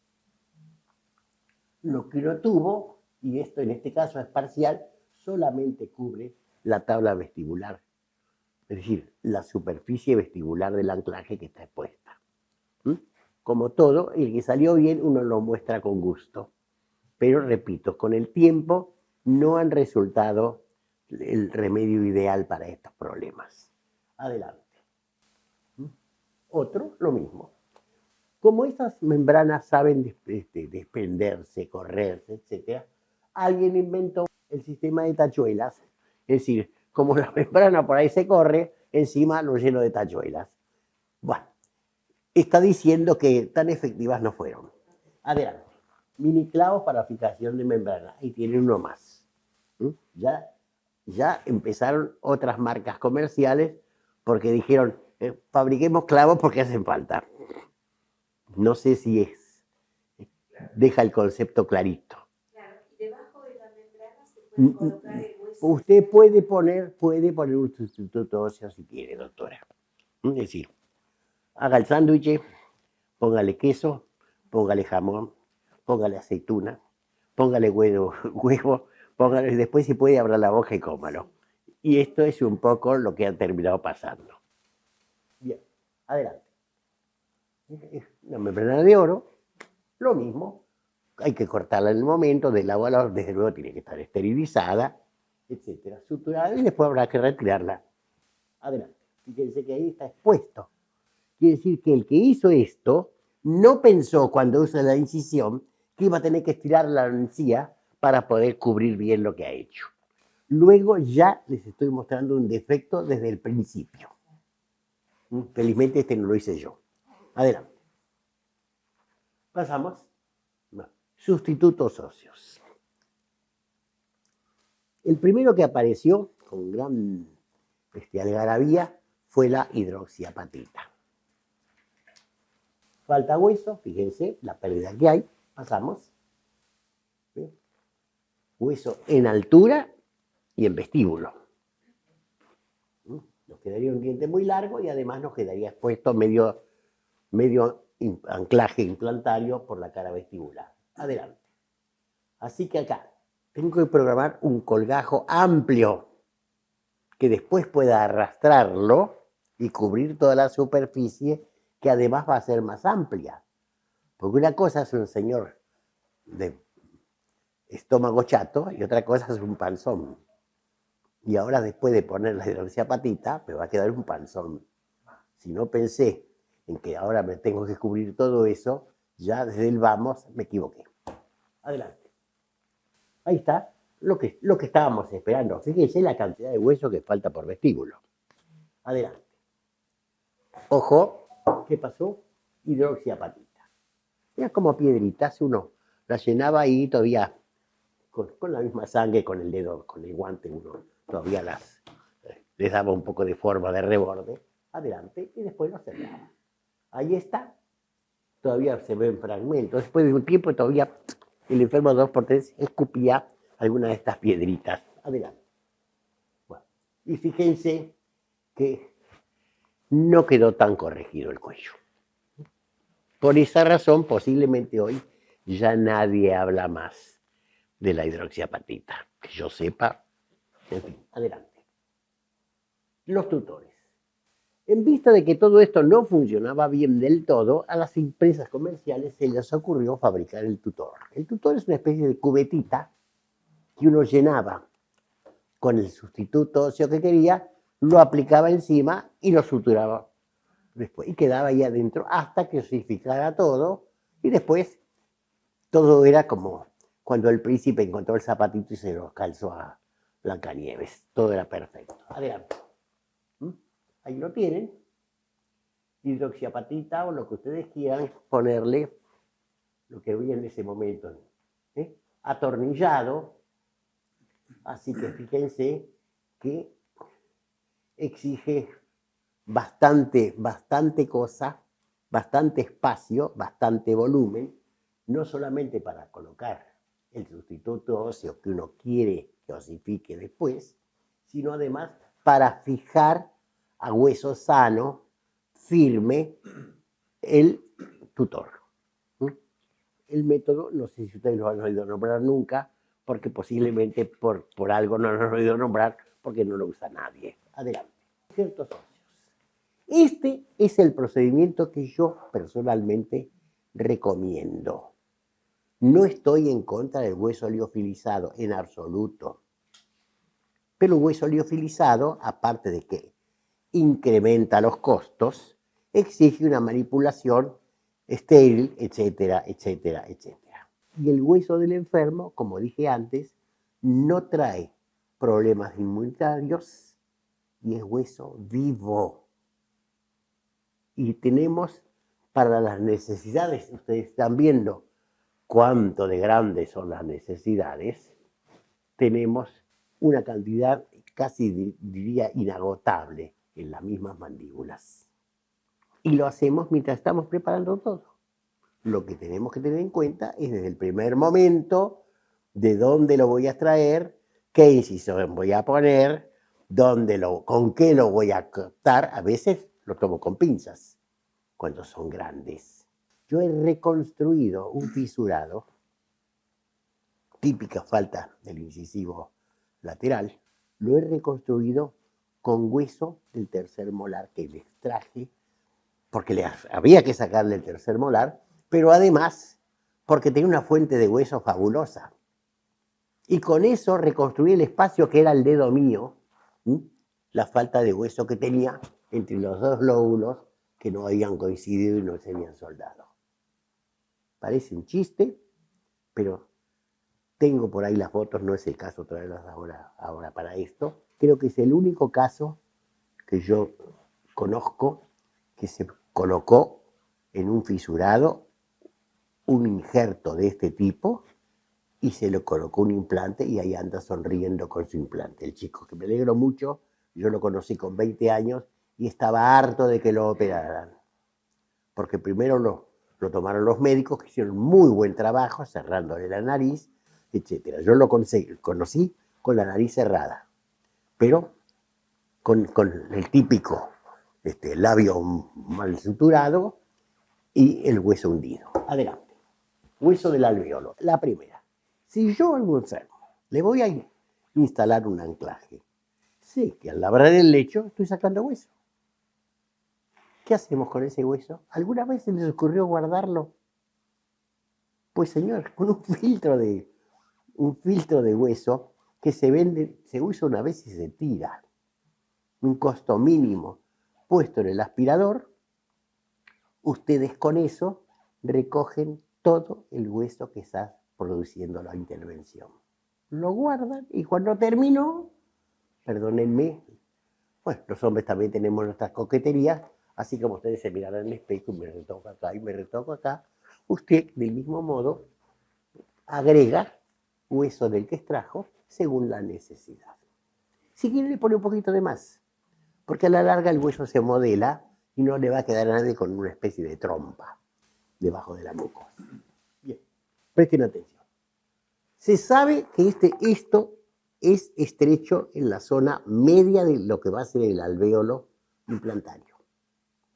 Speaker 2: lo que uno tuvo, y esto en este caso es parcial, solamente cubre la tabla vestibular, es decir, la superficie vestibular del anclaje que está expuesta. Como todo, el que salió bien uno lo muestra con gusto, pero repito, con el tiempo no han resultado el remedio ideal para estos problemas. Adelante. Otro, lo mismo. Como estas membranas saben desprenderse, correrse, etc., alguien inventó el sistema de tachuelas. Es decir, como la membrana por ahí se corre, encima lo lleno de tachuelas. Bueno, está diciendo que tan efectivas no fueron. Adelante. Mini clavos para fijación de membrana. Ahí tienen uno más. Ya empezaron otras marcas comerciales porque dijeron, fabriquemos clavos porque hacen falta. No sé si deja el concepto clarito.
Speaker 1: Claro, y debajo de la membrana se puede colocar el hueso.
Speaker 2: Usted puede poner un sustituto óseo si quiere, doctora. Es decir, haga el sándwich, póngale queso, póngale jamón, póngale aceituna, póngale huevo, póngale, después si puede abra la boca y cómalo. Y esto es un poco lo que ha terminado pasando. Bien, adelante. Una membrana de oro, lo mismo, hay que cortarla en el momento, del agua, desde luego tiene que estar esterilizada, etcétera, suturada, y después habrá que retirarla. Adelante. Fíjense que ahí está expuesto. Quiere decir que el que hizo esto no pensó cuando hizo la incisión que iba a tener que estirar la encía para poder cubrir bien lo que ha hecho. Luego ya les estoy mostrando un defecto desde el principio. Felizmente este no lo hice yo. Adelante. Pasamos. Sustitutos óseos. El primero que apareció con gran algarabía fue la hidroxiapatita. Falta hueso, fíjense la pérdida que hay. Pasamos. ¿Sí? Hueso en altura y en vestíbulo. Nos quedaría un diente muy largo y además nos quedaría expuesto medio anclaje implantario por la cara vestibular. Adelante. Así que acá tengo que programar un colgajo amplio que después pueda arrastrarlo y cubrir toda la superficie, que además va a ser más amplia. Porque una cosa es un señor de estómago chato y otra cosa es un panzón. Y ahora después de poner la hidroxiapatita me va a quedar un panzón. Si no pensé en que ahora me tengo que cubrir todo eso, ya desde el vamos me equivoqué. Adelante. Ahí está lo que estábamos esperando. Fíjense la cantidad de hueso que falta por vestíbulo. Adelante. Ojo, ¿qué pasó? Hidroxiapatita. Mira como piedritas, uno las llenaba ahí todavía con la misma sangre, con el dedo, con el guante, uno todavía les daba un poco de forma de reborde. Adelante, y después lo cerraba. Ahí está. Todavía se ven fragmentos. Después de un tiempo todavía el enfermo 2x3 escupía alguna de estas piedritas. Adelante. Bueno, y fíjense que no quedó tan corregido el cuello. Por esa razón, posiblemente hoy ya nadie habla más de la hidroxiapatita. Que yo sepa. En fin, adelante. Los tutores. En vista de que todo esto no funcionaba bien del todo, a las empresas comerciales se les ocurrió fabricar el tutor. El tutor es una especie de cubetita que uno llenaba con el sustituto óseo que quería, lo aplicaba encima y lo suturaba después. Y quedaba ahí adentro hasta que osificara todo, y después todo era como cuando el príncipe encontró el zapatito y se lo calzó a Blancanieves. Todo era perfecto. Adelante. Ahí lo tienen. Hidroxiapatita o lo que ustedes quieran ponerle, lo que vi en ese momento. Atornillado. Así que fíjense que exige bastante cosa, bastante espacio, bastante volumen, no solamente para colocar el sustituto óseo que uno quiere que osifique después, sino además para fijar a hueso sano firme el tutor. El método, no sé si ustedes lo han oído nombrar nunca, porque posiblemente por algo no lo han oído nombrar, porque no lo usa nadie. Adelante. Ciertos socios. Este es el procedimiento que yo personalmente recomiendo. No estoy en contra del hueso liofilizado en absoluto. Pero un hueso liofilizado, aparte de que incrementa los costos, exige una manipulación estéril, etcétera, etcétera, etcétera. Y el hueso del enfermo, como dije antes, no trae problemas inmunitarios y es hueso vivo. Y tenemos para las necesidades, ustedes están viendo cuánto de grandes son las necesidades, tenemos una cantidad casi diría inagotable en las mismas mandíbulas. Y lo hacemos mientras estamos preparando todo. Lo que tenemos que tener en cuenta es desde el primer momento de dónde lo voy a extraer, qué incisión voy a poner, con qué lo voy a cortar. A veces lo tomo con pinzas cuando son grandes. Yo he reconstruido un fisurado, típica falta del incisivo lateral, lo he reconstruido con hueso del tercer molar que le extraje, porque había que sacarle el tercer molar, pero además porque tenía una fuente de hueso fabulosa. Y con eso reconstruí el espacio que era el dedo mío, la falta de hueso que tenía entre los dos lóbulos que no habían coincidido y no se habían soldado. Parece un chiste, pero tengo por ahí las fotos, no es el caso traerlas ahora para esto. Creo que es el único caso que yo conozco que se colocó en un fisurado un injerto de este tipo y se le colocó un implante y ahí anda sonriendo con su implante. El chico, que me alegro mucho, yo lo conocí con 20 años y estaba harto de que lo operaran. Porque primero lo tomaron los médicos que hicieron muy buen trabajo cerrándole la nariz, etc. Yo lo conocí con la nariz cerrada, pero con el típico labio mal suturado y el hueso hundido. Adelante. Hueso del alvéolo. La primera. Si yo a un enfermo le voy a instalar un anclaje, sé que al labrar el lecho estoy sacando hueso. ¿Qué hacemos con ese hueso? ¿Alguna vez se les ocurrió guardarlo? Pues señor, con un filtro de hueso que se vende, se usa una vez y se tira. Un costo mínimo puesto en el aspirador, ustedes con eso recogen todo el hueso que está produciendo la intervención. Lo guardan y cuando terminó, perdónenme, bueno, los hombres también tenemos nuestras coqueterías, así como ustedes se miran en el espejo y me retoco acá y me retoco acá, usted del mismo modo agrega hueso del que extrajo según la necesidad. Si quiere le pone un poquito de más, porque a la larga el hueso se modela y no le va a quedar a nadie con una especie de trompa debajo de la mucosa. Bien, presten atención. Se sabe que esto es estrecho en la zona media de lo que va a ser el alvéolo implantario.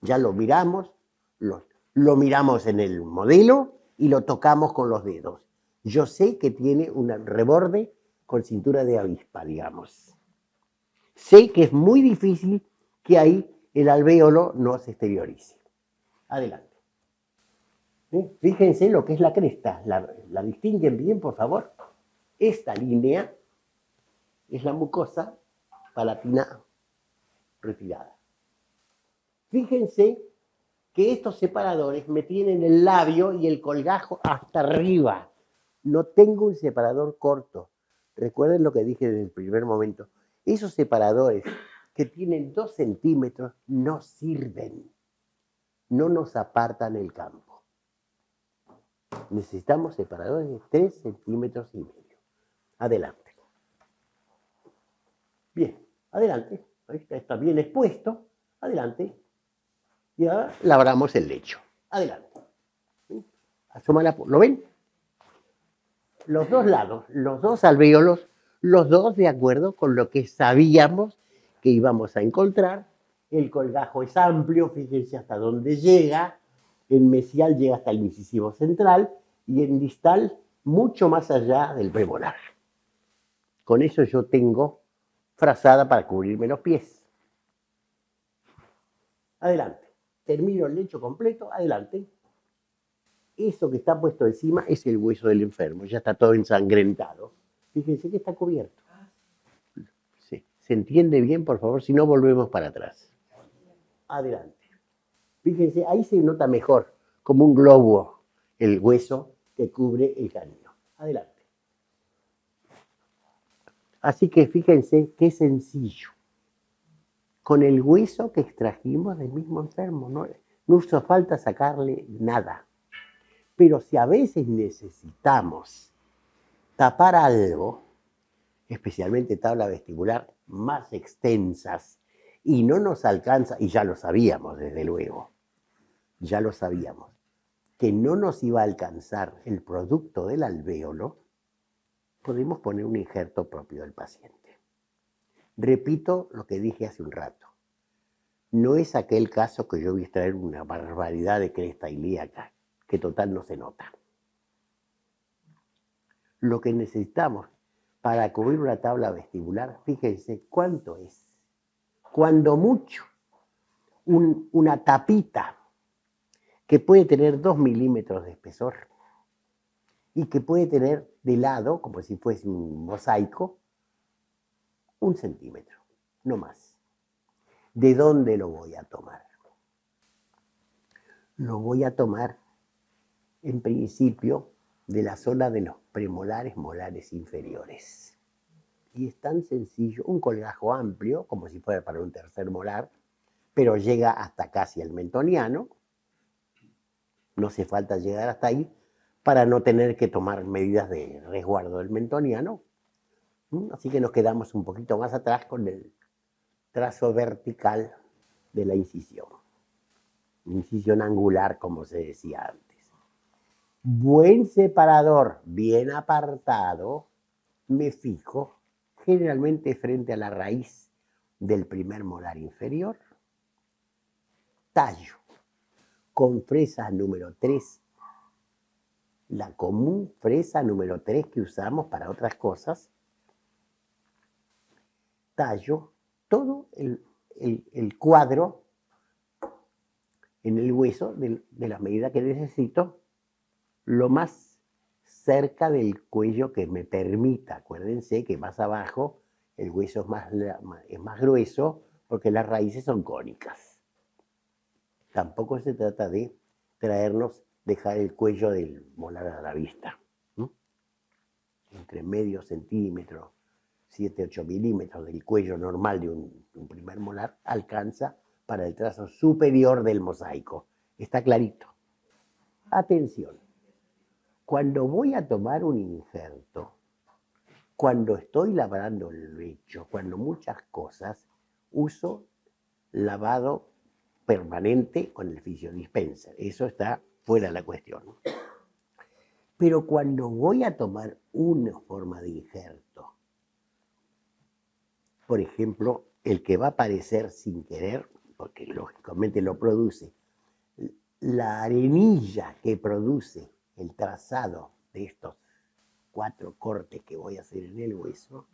Speaker 2: Ya lo miramos, lo miramos en el modelo y lo tocamos con los dedos. Yo sé que tiene un reborde con cintura de avispa, digamos. Sé que es muy difícil que ahí el alvéolo no se exteriorice. Adelante. Fíjense lo que es la cresta. ¿La distinguen bien, por favor? Esta línea es la mucosa palatina retirada. Fíjense que estos separadores me tienen el labio y el colgajo hasta arriba. No tengo un separador corto. Recuerden lo que dije desde el primer momento. Esos separadores que tienen 2 centímetros no sirven. No nos apartan el campo. Necesitamos separadores de 3 centímetros y medio. Adelante. Bien, adelante. Ahí está bien expuesto. Adelante. Y ahora labramos el lecho. Adelante. Asoma ¿lo ven? Los dos lados, los dos alvéolos, los dos de acuerdo con lo que sabíamos que íbamos a encontrar El colgajo es amplio, fíjense hasta dónde llega. En mesial llega hasta el incisivo central y en distal mucho más allá del premolar. Con eso yo tengo frazada para cubrirme los pies. Adelante. Termino el lecho completo, adelante. Eso que está puesto encima es el hueso del enfermo, ya está todo ensangrentado. Fíjense que está cubierto. Sí. ¿Se entiende bien, por favor? Si no, volvemos para atrás. Adelante. Fíjense, ahí se nota mejor, como un globo, el hueso que cubre el canino. Adelante. Así que fíjense qué sencillo. Con el hueso que extrajimos del mismo enfermo, no hizo falta sacarle nada. Pero si a veces necesitamos tapar algo, especialmente tabla vestibular, más extensas, y no nos alcanza, y ya lo sabíamos desde luego, ya lo sabíamos, que no nos iba a alcanzar el producto del alvéolo, podemos poner un injerto propio del paciente. Repito lo que dije hace un rato. No es aquel caso que yo voy a extraer una barbaridad de cresta ilíaca, que total no se nota. Lo que necesitamos para cubrir una tabla vestibular, fíjense cuánto es. Cuando mucho, una tapita que puede tener 2 milímetros de espesor y que puede tener de lado, como si fuese un mosaico, 1 centímetro, no más. ¿De dónde lo voy a tomar? Lo voy a tomar, en principio, de la zona de los premolares molares inferiores. Y es tan sencillo, un colgajo amplio, como si fuera para un tercer molar, pero llega hasta casi el mentoniano. No hace falta llegar hasta ahí para no tener que tomar medidas de resguardo del mentoniano. Así que nos quedamos un poquito más atrás con el trazo vertical de la incisión. Incisión angular, como se decía antes. Buen separador, bien apartado, me fijo generalmente frente a la raíz del primer molar inferior. Tallo con fresa número 3, la común fresa número 3 que usamos para otras cosas. Tallo todo el cuadro en el hueso de la medida que necesito, lo más cerca del cuello que me permita. Acuérdense que más abajo el hueso es más grueso porque las raíces son cónicas. Tampoco se trata de dejar el cuello del molar a la vista. Entre medio centímetro, 7-8 milímetros del cuello normal de un primer molar alcanza para el trazo superior del mosaico. Está clarito. Atención. Cuando voy a tomar un injerto, cuando estoy lavando el lecho, cuando muchas cosas, uso lavado permanente con el fisiodispenser. Eso está fuera de la cuestión. Pero cuando voy a tomar una forma de injerto, por ejemplo, el que va a aparecer sin querer, porque lógicamente lo produce, la arenilla que produce el trazado de estos 4 cortes que voy a hacer en el hueso,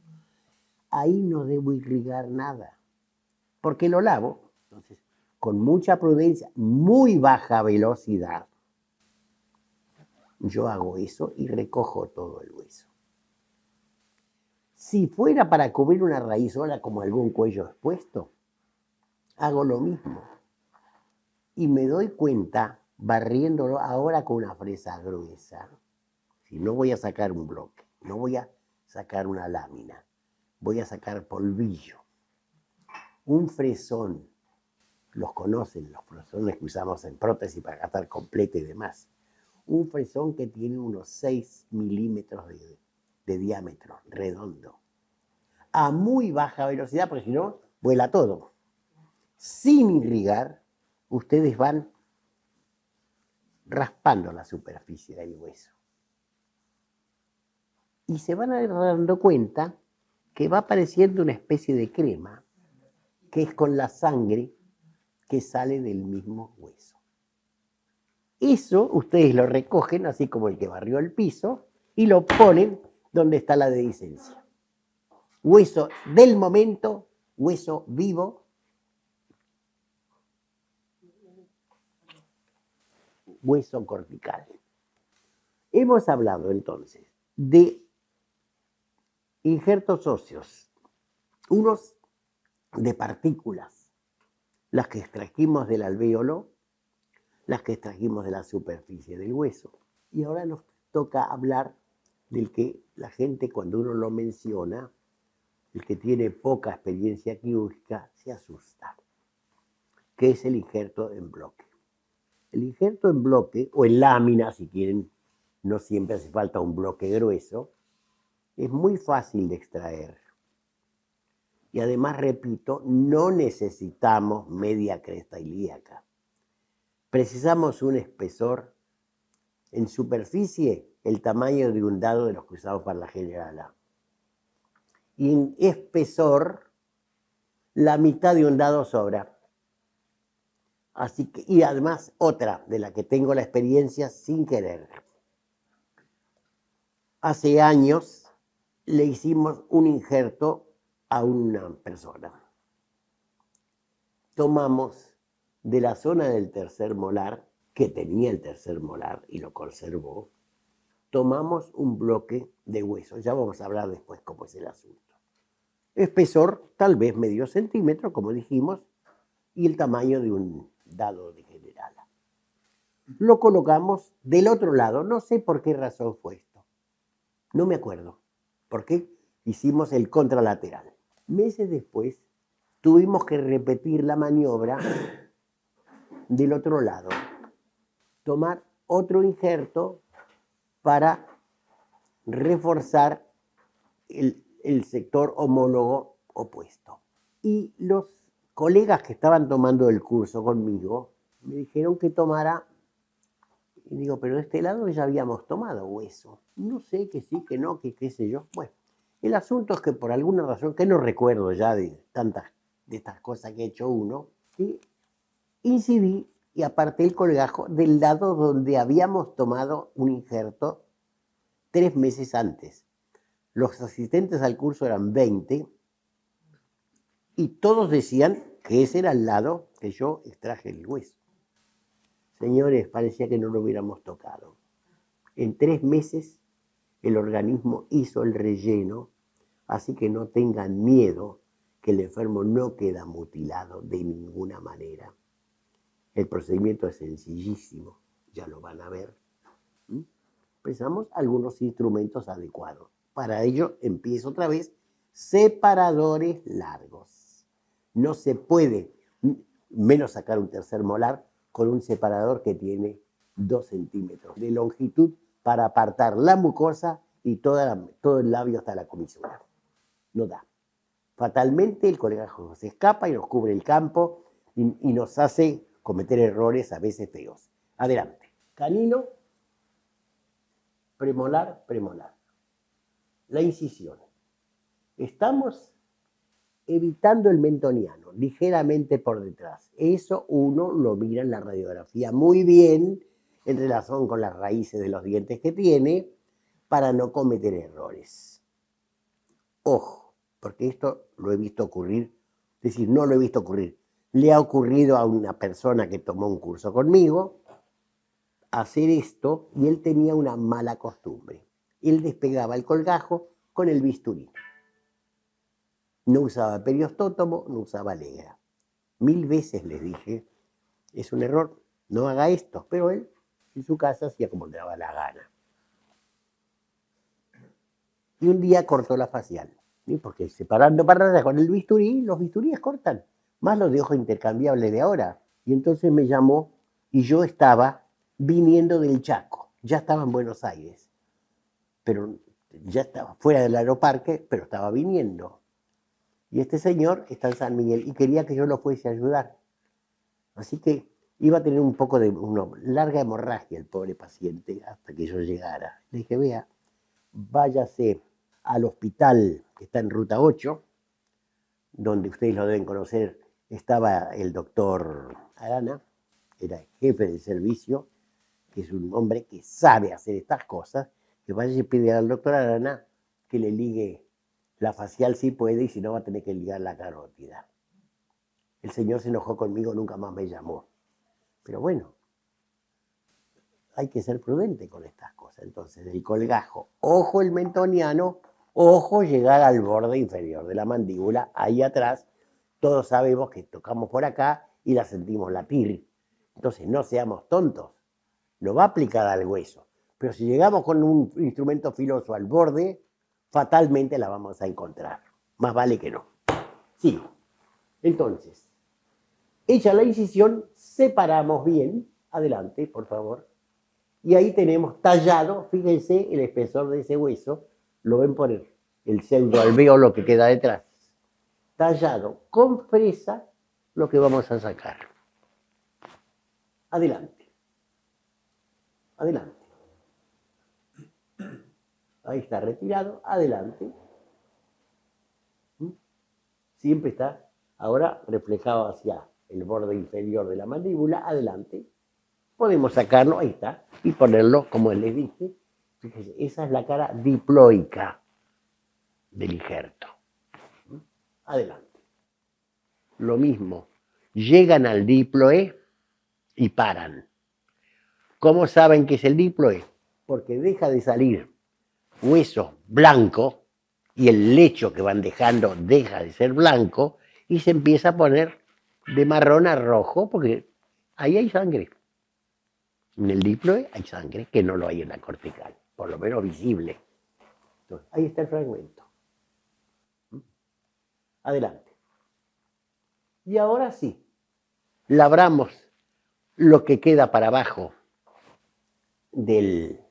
Speaker 2: ahí no debo irrigar nada, porque lo lavo. Entonces, con mucha prudencia, muy baja velocidad, yo hago eso y recojo todo el hueso. Si fuera para cubrir una raíz sola como algún cuello expuesto, hago lo mismo. Y me doy cuenta, barriéndolo ahora con una fresa gruesa, si no voy a sacar un bloque, no voy a sacar una lámina, voy a sacar polvillo. Un fresón, los conocen, los fresones que usamos en prótesis para gastar completa y demás. Un fresón que tiene unos 6 milímetros de diámetro, redondo. A muy baja velocidad, porque si no, vuela todo. Sin irrigar, ustedes van raspando la superficie del hueso. Y se van a ir dando cuenta que va apareciendo una especie de crema, que es con la sangre que sale del mismo hueso. Eso ustedes lo recogen, así como el que barrió el piso, y lo ponen donde está la dehiscencia. Hueso del momento, hueso vivo, hueso cortical. Hemos hablado entonces de injertos óseos, unos de partículas, las que extrajimos del alvéolo, las que extrajimos de la superficie del hueso. Y ahora nos toca hablar del que la gente, cuando uno lo menciona, el que tiene poca experiencia quirúrgica, se asusta, que es el injerto en bloque. El injerto en bloque, o en lámina, si quieren, no siempre hace falta un bloque grueso, es muy fácil de extraer. Y además, repito, no necesitamos media cresta ilíaca. Precisamos un espesor en superficie, el tamaño de un dado de los que usamos para la general A. Y en espesor, la mitad de un dado sobra. Así que, y además, otra de la que tengo la experiencia sin querer. Hace años le hicimos un injerto a una persona. Tomamos de la zona del tercer molar, que tenía el tercer molar y lo conservó, tomamos un bloque de hueso. Ya vamos a hablar después cómo es el asunto. Espesor, tal vez medio centímetro, como dijimos, y el tamaño de un dado de general. Lo colocamos del otro lado. No sé por qué razón fue esto. No me acuerdo. ¿Por qué? Hicimos el contralateral. Meses después tuvimos que repetir la maniobra del otro lado. Tomar otro injerto para reforzar el sector homólogo opuesto. Y los colegas que estaban tomando el curso conmigo me dijeron que tomara, y digo, pero de este lado ya habíamos tomado hueso. No sé, que sí, que no, que qué sé yo. Bueno, el asunto es que por alguna razón, que no recuerdo ya de tantas de estas cosas que ha hecho uno, ¿sí?, incidí y aparté el colgajo del lado donde habíamos tomado un injerto 3 meses antes. Los asistentes al curso eran 20 y todos decían que ese era el lado que yo extraje el hueso. Señores, parecía que no lo hubiéramos tocado. En 3 meses el organismo hizo el relleno, así que no tengan miedo, que el enfermo no queda mutilado de ninguna manera. El procedimiento es sencillísimo, ya lo van a ver. Precisamos algunos instrumentos adecuados. Para ello empiezo otra vez, separadores largos. No se puede, menos sacar un tercer molar, con un separador que tiene 2 centímetros de longitud para apartar la mucosa y todo el labio hasta la comisura. No da. Fatalmente el colgajo se escapa y nos cubre el campo y nos hace cometer errores a veces feos. Adelante. Canino, premolar, premolar. La incisión. Estamos evitando el mentoniano, ligeramente por detrás. Eso uno lo mira en la radiografía muy bien en relación con las raíces de los dientes que tiene para no cometer errores. Ojo, porque esto lo he visto ocurrir, es decir, no lo he visto ocurrir. Le ha ocurrido a una persona que tomó un curso conmigo hacer esto y él tenía una mala costumbre. Él despegaba el colgajo con el bisturí. No usaba periostótomo, no usaba legra. 1000 veces les dije, es un error, no haga esto. Pero él en su casa hacía como le daba la gana. Y un día cortó la facial, ¿sí? Porque separando para con el bisturí, los bisturíes cortan, más los de hoja intercambiable de ahora. Y entonces me llamó y yo estaba viniendo del Chaco, ya estaba en Buenos Aires, pero ya estaba fuera del aeroparque, pero estaba viniendo. Y este señor está en San Miguel y quería que yo lo fuese a ayudar. Así que iba a tener un poco de una larga hemorragia el pobre paciente hasta que yo llegara. Le dije, vea, váyase al hospital que está en Ruta 8, donde ustedes lo deben conocer, estaba el doctor Arana, era el jefe del servicio, que es un hombre que sabe hacer estas cosas, que vaya y pide al doctor Arana que le ligue la facial si puede, y si no va a tener que ligar la carótida. El señor se enojó conmigo, nunca más me llamó. Pero bueno, hay que ser prudente con estas cosas. Entonces, el colgajo, ojo el mentoniano, ojo llegar al borde inferior de la mandíbula, ahí atrás. Todos sabemos que tocamos por acá y la sentimos latir. Entonces, no seamos tontos. Lo va a aplicar al hueso. Pero si llegamos con un instrumento filoso al borde, fatalmente la vamos a encontrar. Más vale que no. Sigo. Entonces, hecha la incisión, separamos bien. Adelante, por favor. Y ahí tenemos tallado, fíjense el espesor de ese hueso, lo ven por el pseudoalvéolo que queda detrás. Tallado con fresa lo que vamos a sacar. Adelante. Adelante. Ahí está retirado. Adelante. Siempre está ahora reflejado hacia el borde inferior de la mandíbula. Adelante. Podemos sacarlo, ahí está, y ponerlo, como les dije. Fíjense, esa es la cara diploica del injerto. Adelante. Lo mismo, llegan al diploe y paran. ¿Cómo saben que es el diploe? Porque deja de salir hueso blanco y el lecho que van dejando deja de ser blanco y se empieza a poner de marrón a rojo porque ahí hay sangre. En el diploe hay sangre que no lo hay en la cortical, por lo menos visible. Entonces, ahí está el fragmento. Adelante. Y ahora sí, labramos lo que queda para abajo del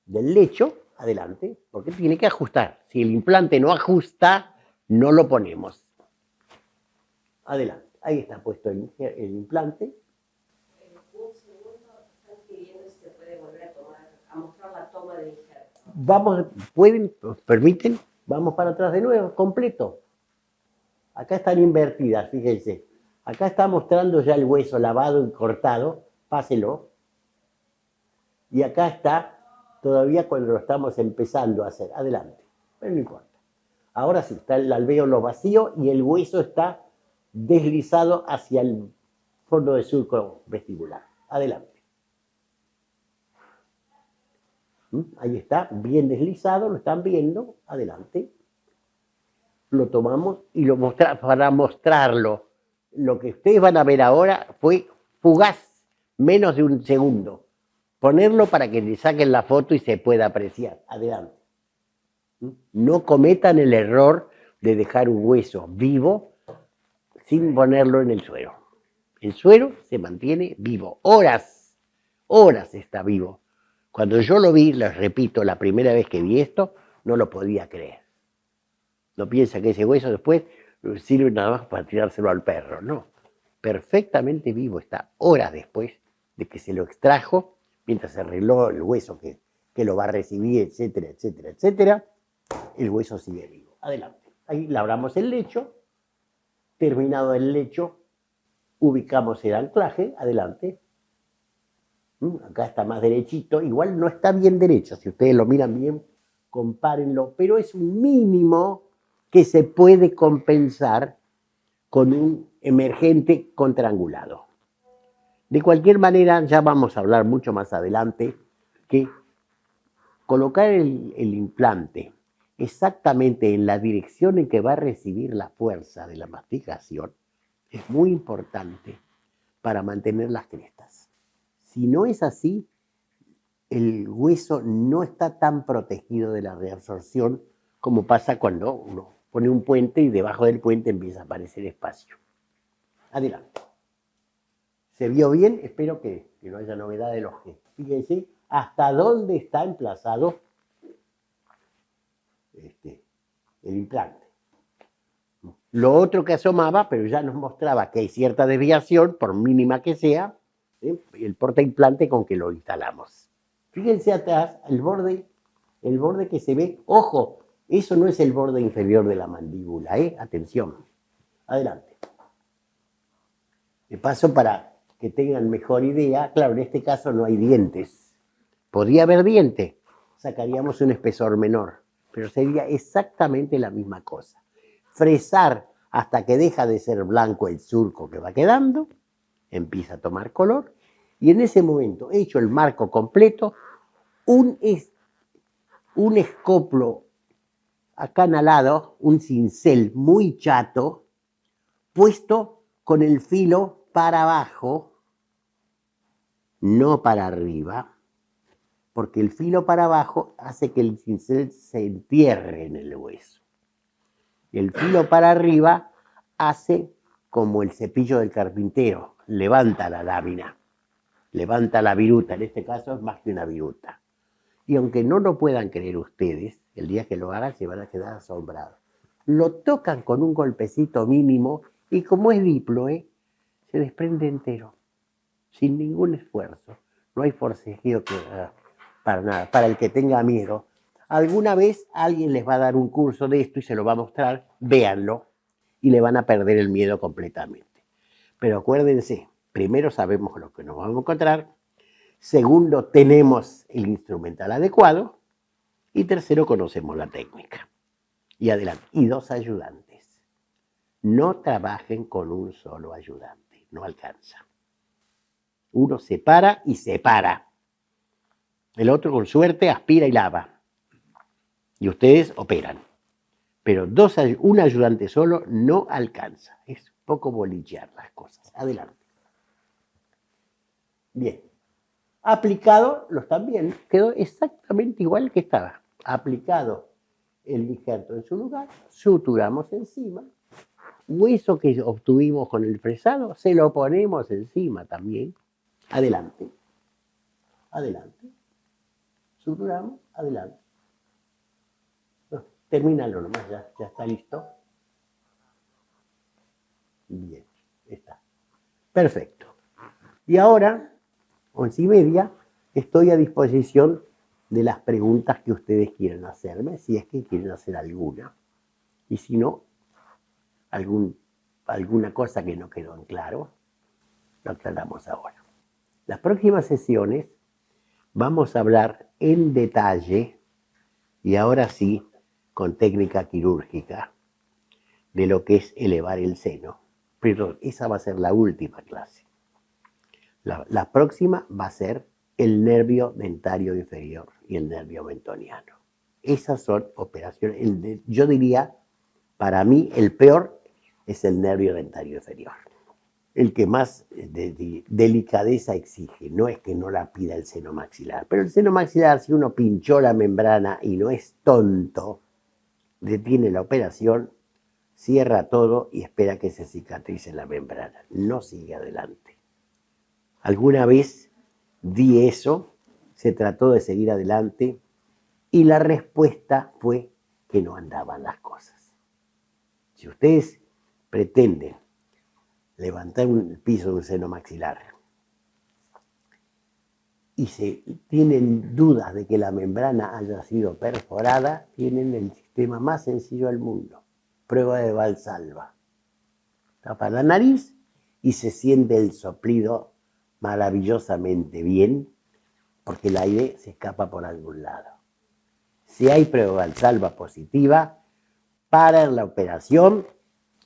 Speaker 2: lecho, adelante, porque tiene que ajustar. Si el implante no ajusta, no lo ponemos. Adelante. Ahí está puesto el implante.
Speaker 1: Mostrar la toma del injerto.
Speaker 2: Vamos, ¿pueden? ¿Permiten? Vamos para atrás de nuevo, completo. Acá están invertidas, fíjense. Acá está mostrando ya el hueso lavado y cortado, páselo. Y acá está todavía cuando lo estamos empezando a hacer. Adelante, pero no importa. Ahora sí, está el alvéolo vacío y el hueso está deslizado hacia el fondo del surco vestibular. Adelante. Ahí está, bien deslizado, lo están viendo, adelante. Lo tomamos y lo mostramos para mostrarlo. Lo que ustedes van a ver ahora fue fugaz, menos de un segundo. Ponerlo para que le saquen la foto y se pueda apreciar. Adelante. No cometan el error de dejar un hueso vivo sin ponerlo en el suero. El suero se mantiene vivo, horas está vivo. Cuando yo lo vi, les repito, la primera vez que vi esto, no lo podía creer. No piensa que ese hueso después sirve nada más para tirárselo al perro, no. Perfectamente vivo está, horas después de que se lo extrajo, mientras se arregló el hueso que lo va a recibir, etcétera, etcétera, etcétera, el hueso sigue vivo. Adelante. Ahí labramos el lecho, terminado el lecho, ubicamos el anclaje, adelante. Acá está más derechito, igual no está bien derecho, si ustedes lo miran bien, compárenlo, pero es un mínimo que se puede compensar con un emergente contraangulado. De cualquier manera, ya vamos a hablar mucho más adelante que colocar el implante exactamente en la dirección en que va a recibir la fuerza de la masticación es muy importante para mantener las crestas. Si no es así, el hueso no está tan protegido de la reabsorción como pasa cuando uno pone un puente y debajo del puente empieza a aparecer espacio. Adelante. ¿Se vio bien? Espero que no haya novedad de los gestos. Fíjense hasta dónde está emplazado el implante. Lo otro que asomaba, pero ya nos mostraba que hay cierta desviación, por mínima que sea, el portaimplante con que lo instalamos. Fíjense atrás, el borde que se ve, ojo, eso no es el borde inferior de la mandíbula, atención. Adelante. De paso, para que tengan mejor idea, claro, en este caso no hay dientes. Podría haber diente, sacaríamos un espesor menor, pero sería exactamente la misma cosa. Fresar hasta que deja de ser blanco el surco que va quedando, empieza a tomar color, y en ese momento, hecho el marco completo, un escoplo acanalado, un cincel muy chato, puesto con el filo para abajo, no para arriba, porque el filo para abajo hace que el cincel se entierre en el hueso. Y el filo para arriba hace como el cepillo del carpintero, levanta la lámina, levanta la viruta, en este caso es más que una viruta. Y aunque no lo puedan creer ustedes, el día que lo hagan se van a quedar asombrados. Lo tocan con un golpecito mínimo y como es diploe, se desprende entero, sin ningún esfuerzo. No hay forcejeo que para nada, para el que tenga miedo. Alguna vez alguien les va a dar un curso de esto y se lo va a mostrar, véanlo, y le van a perder el miedo completamente. Pero acuérdense, primero sabemos lo que nos vamos a encontrar, segundo, tenemos el instrumental adecuado, y tercero, conocemos la técnica. Y adelante, y 2 ayudantes. No trabajen con un solo ayudante, no alcanza. Uno separa y separa. El otro, con suerte, aspira y lava. Y ustedes operan. Pero un ayudante solo no alcanza. Es poco bolichear las cosas. Adelante. Bien. Aplicado, lo están bien. Quedó exactamente igual que estaba. Aplicado el injerto en su lugar, suturamos encima. Hueso que obtuvimos con el fresado, se lo ponemos encima también. Adelante. Adelante. Suturamos, adelante. No, termínalo nomás, ya está listo. Bien, está. Perfecto. Y ahora, 11:30, estoy a disposición de las preguntas que ustedes quieran hacerme, si es que quieren hacer alguna. Y si no, alguna cosa que no quedó en claro, lo aclaramos ahora. Las próximas sesiones vamos a hablar en detalle, y ahora sí, con técnica quirúrgica, de lo que es elevar el seno. Pero esa va a ser la última clase. La próxima va a ser el nervio dentario inferior y el nervio mentoniano. Esas son operaciones. Yo diría, para mí, el peor es el nervio dentario inferior. El que más delicadeza exige. No es que no la pida el seno maxilar, pero el seno maxilar, si uno pinchó la membrana y no es tonto, detiene la operación, cierra todo y espera que se cicatrice la membrana. No sigue adelante. Alguna vez di eso, se trató de seguir adelante y la respuesta fue que no andaban las cosas. Si ustedes pretenden levantar el piso de un seno maxilar y tienen dudas de que la membrana haya sido perforada, tienen el sistema más sencillo del mundo. Prueba de Valsalva. Tapa la nariz y se siente el soplido maravillosamente bien, porque el aire se escapa por algún lado. Si hay prueba de Valsalva positiva, paran la operación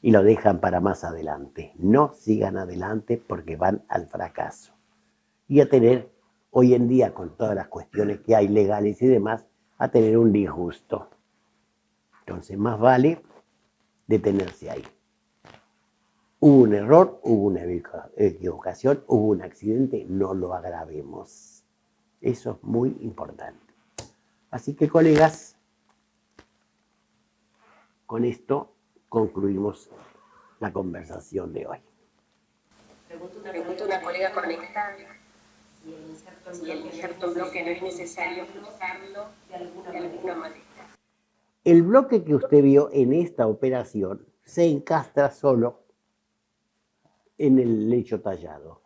Speaker 2: y lo dejan para más adelante. No sigan adelante porque van al fracaso. Y a tener, hoy en día, con todas las cuestiones que hay legales y demás, a tener un disgusto. Entonces, más vale detenerse ahí. Hubo un error, hubo una equivocación, hubo un accidente, no lo agravemos. Eso es muy importante. Así que, colegas, con esto concluimos la conversación de hoy.
Speaker 1: Pregunta una colega conectada si el injerto en bloque no es necesario usarlo de alguna manera.
Speaker 2: El bloque que usted vio en esta operación se encastra solo en el lecho tallado.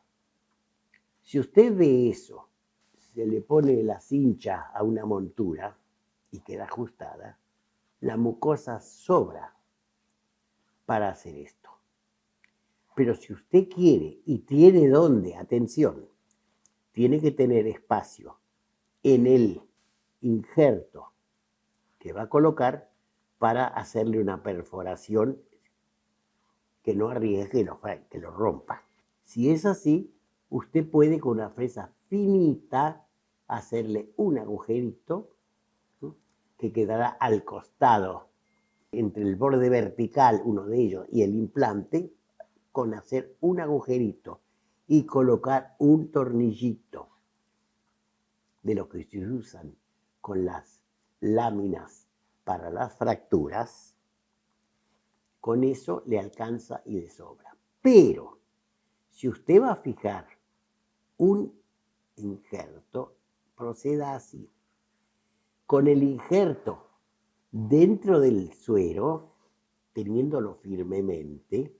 Speaker 2: Si usted de eso se le pone la cincha a una montura y queda ajustada, la mucosa sobra para hacer esto. Pero si usted quiere y tiene dónde, atención, tiene que tener espacio en el injerto que va a colocar para hacerle una perforación que no arriesgue que lo rompa. Si es así, usted puede con una fresa finita hacerle un agujerito, ¿sí?, que quedará al costado entre el borde vertical, uno de ellos, y el implante, con hacer un agujerito y colocar un tornillito de los que se usan con las láminas para las fracturas. Con eso le alcanza y de sobra. Pero si usted va a fijar un injerto, proceda así. Con el injerto dentro del suero, teniéndolo firmemente,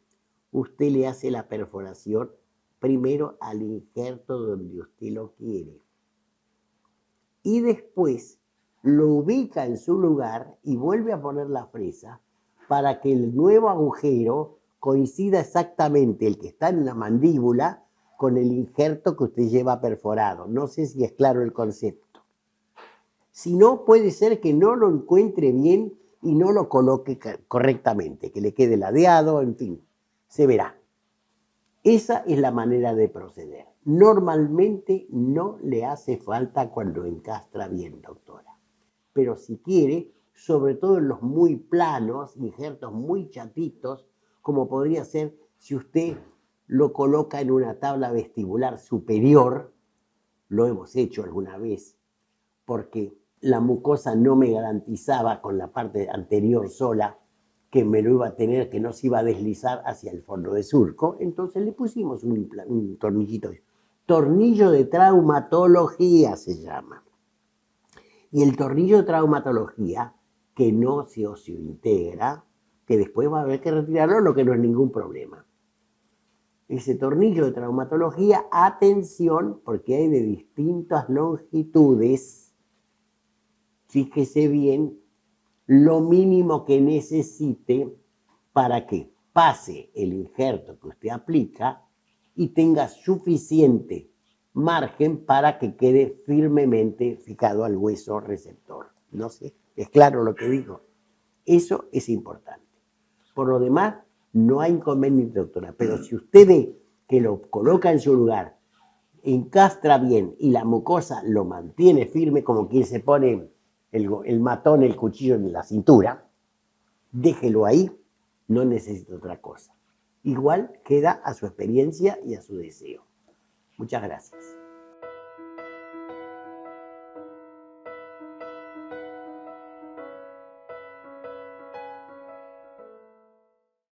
Speaker 2: usted le hace la perforación primero al injerto donde usted lo quiere. Y después lo ubica en su lugar y vuelve a poner la fresa para que el nuevo agujero coincida exactamente el que está en la mandíbula con el injerto que usted lleva perforado. No sé si es claro el concepto. Si no, puede ser que no lo encuentre bien y no lo coloque correctamente, que le quede ladeado, en fin, se verá. Esa es la manera de proceder. Normalmente no le hace falta cuando encastra bien, doctora. Pero si quiere, sobre todo en los muy planos, injertos muy chatitos, como podría ser si usted lo coloca en una tabla vestibular superior, lo hemos hecho alguna vez, porque la mucosa no me garantizaba con la parte anterior sola que me lo iba a tener, que no se iba a deslizar hacia el fondo de surco, entonces le pusimos un tornillito. Tornillo de traumatología se llama. Y el tornillo de traumatología, que no se osiointegra, que después va a haber que retirarlo, lo que no es ningún problema. Ese tornillo de traumatología, atención, porque hay de distintas longitudes, fíjese bien, lo mínimo que necesite para que pase el injerto que usted aplica y tenga suficiente margen para que quede firmemente fijado al hueso receptor. No sé, ¿es claro lo que digo? Eso es importante. Por lo demás, no hay inconveniente, doctora, pero si usted ve que lo coloca en su lugar, encastra bien y la mucosa lo mantiene firme, como quien se pone el matón, el cuchillo en la cintura, déjelo ahí, no necesita otra cosa. Igual queda a su experiencia y a su deseo. Muchas gracias.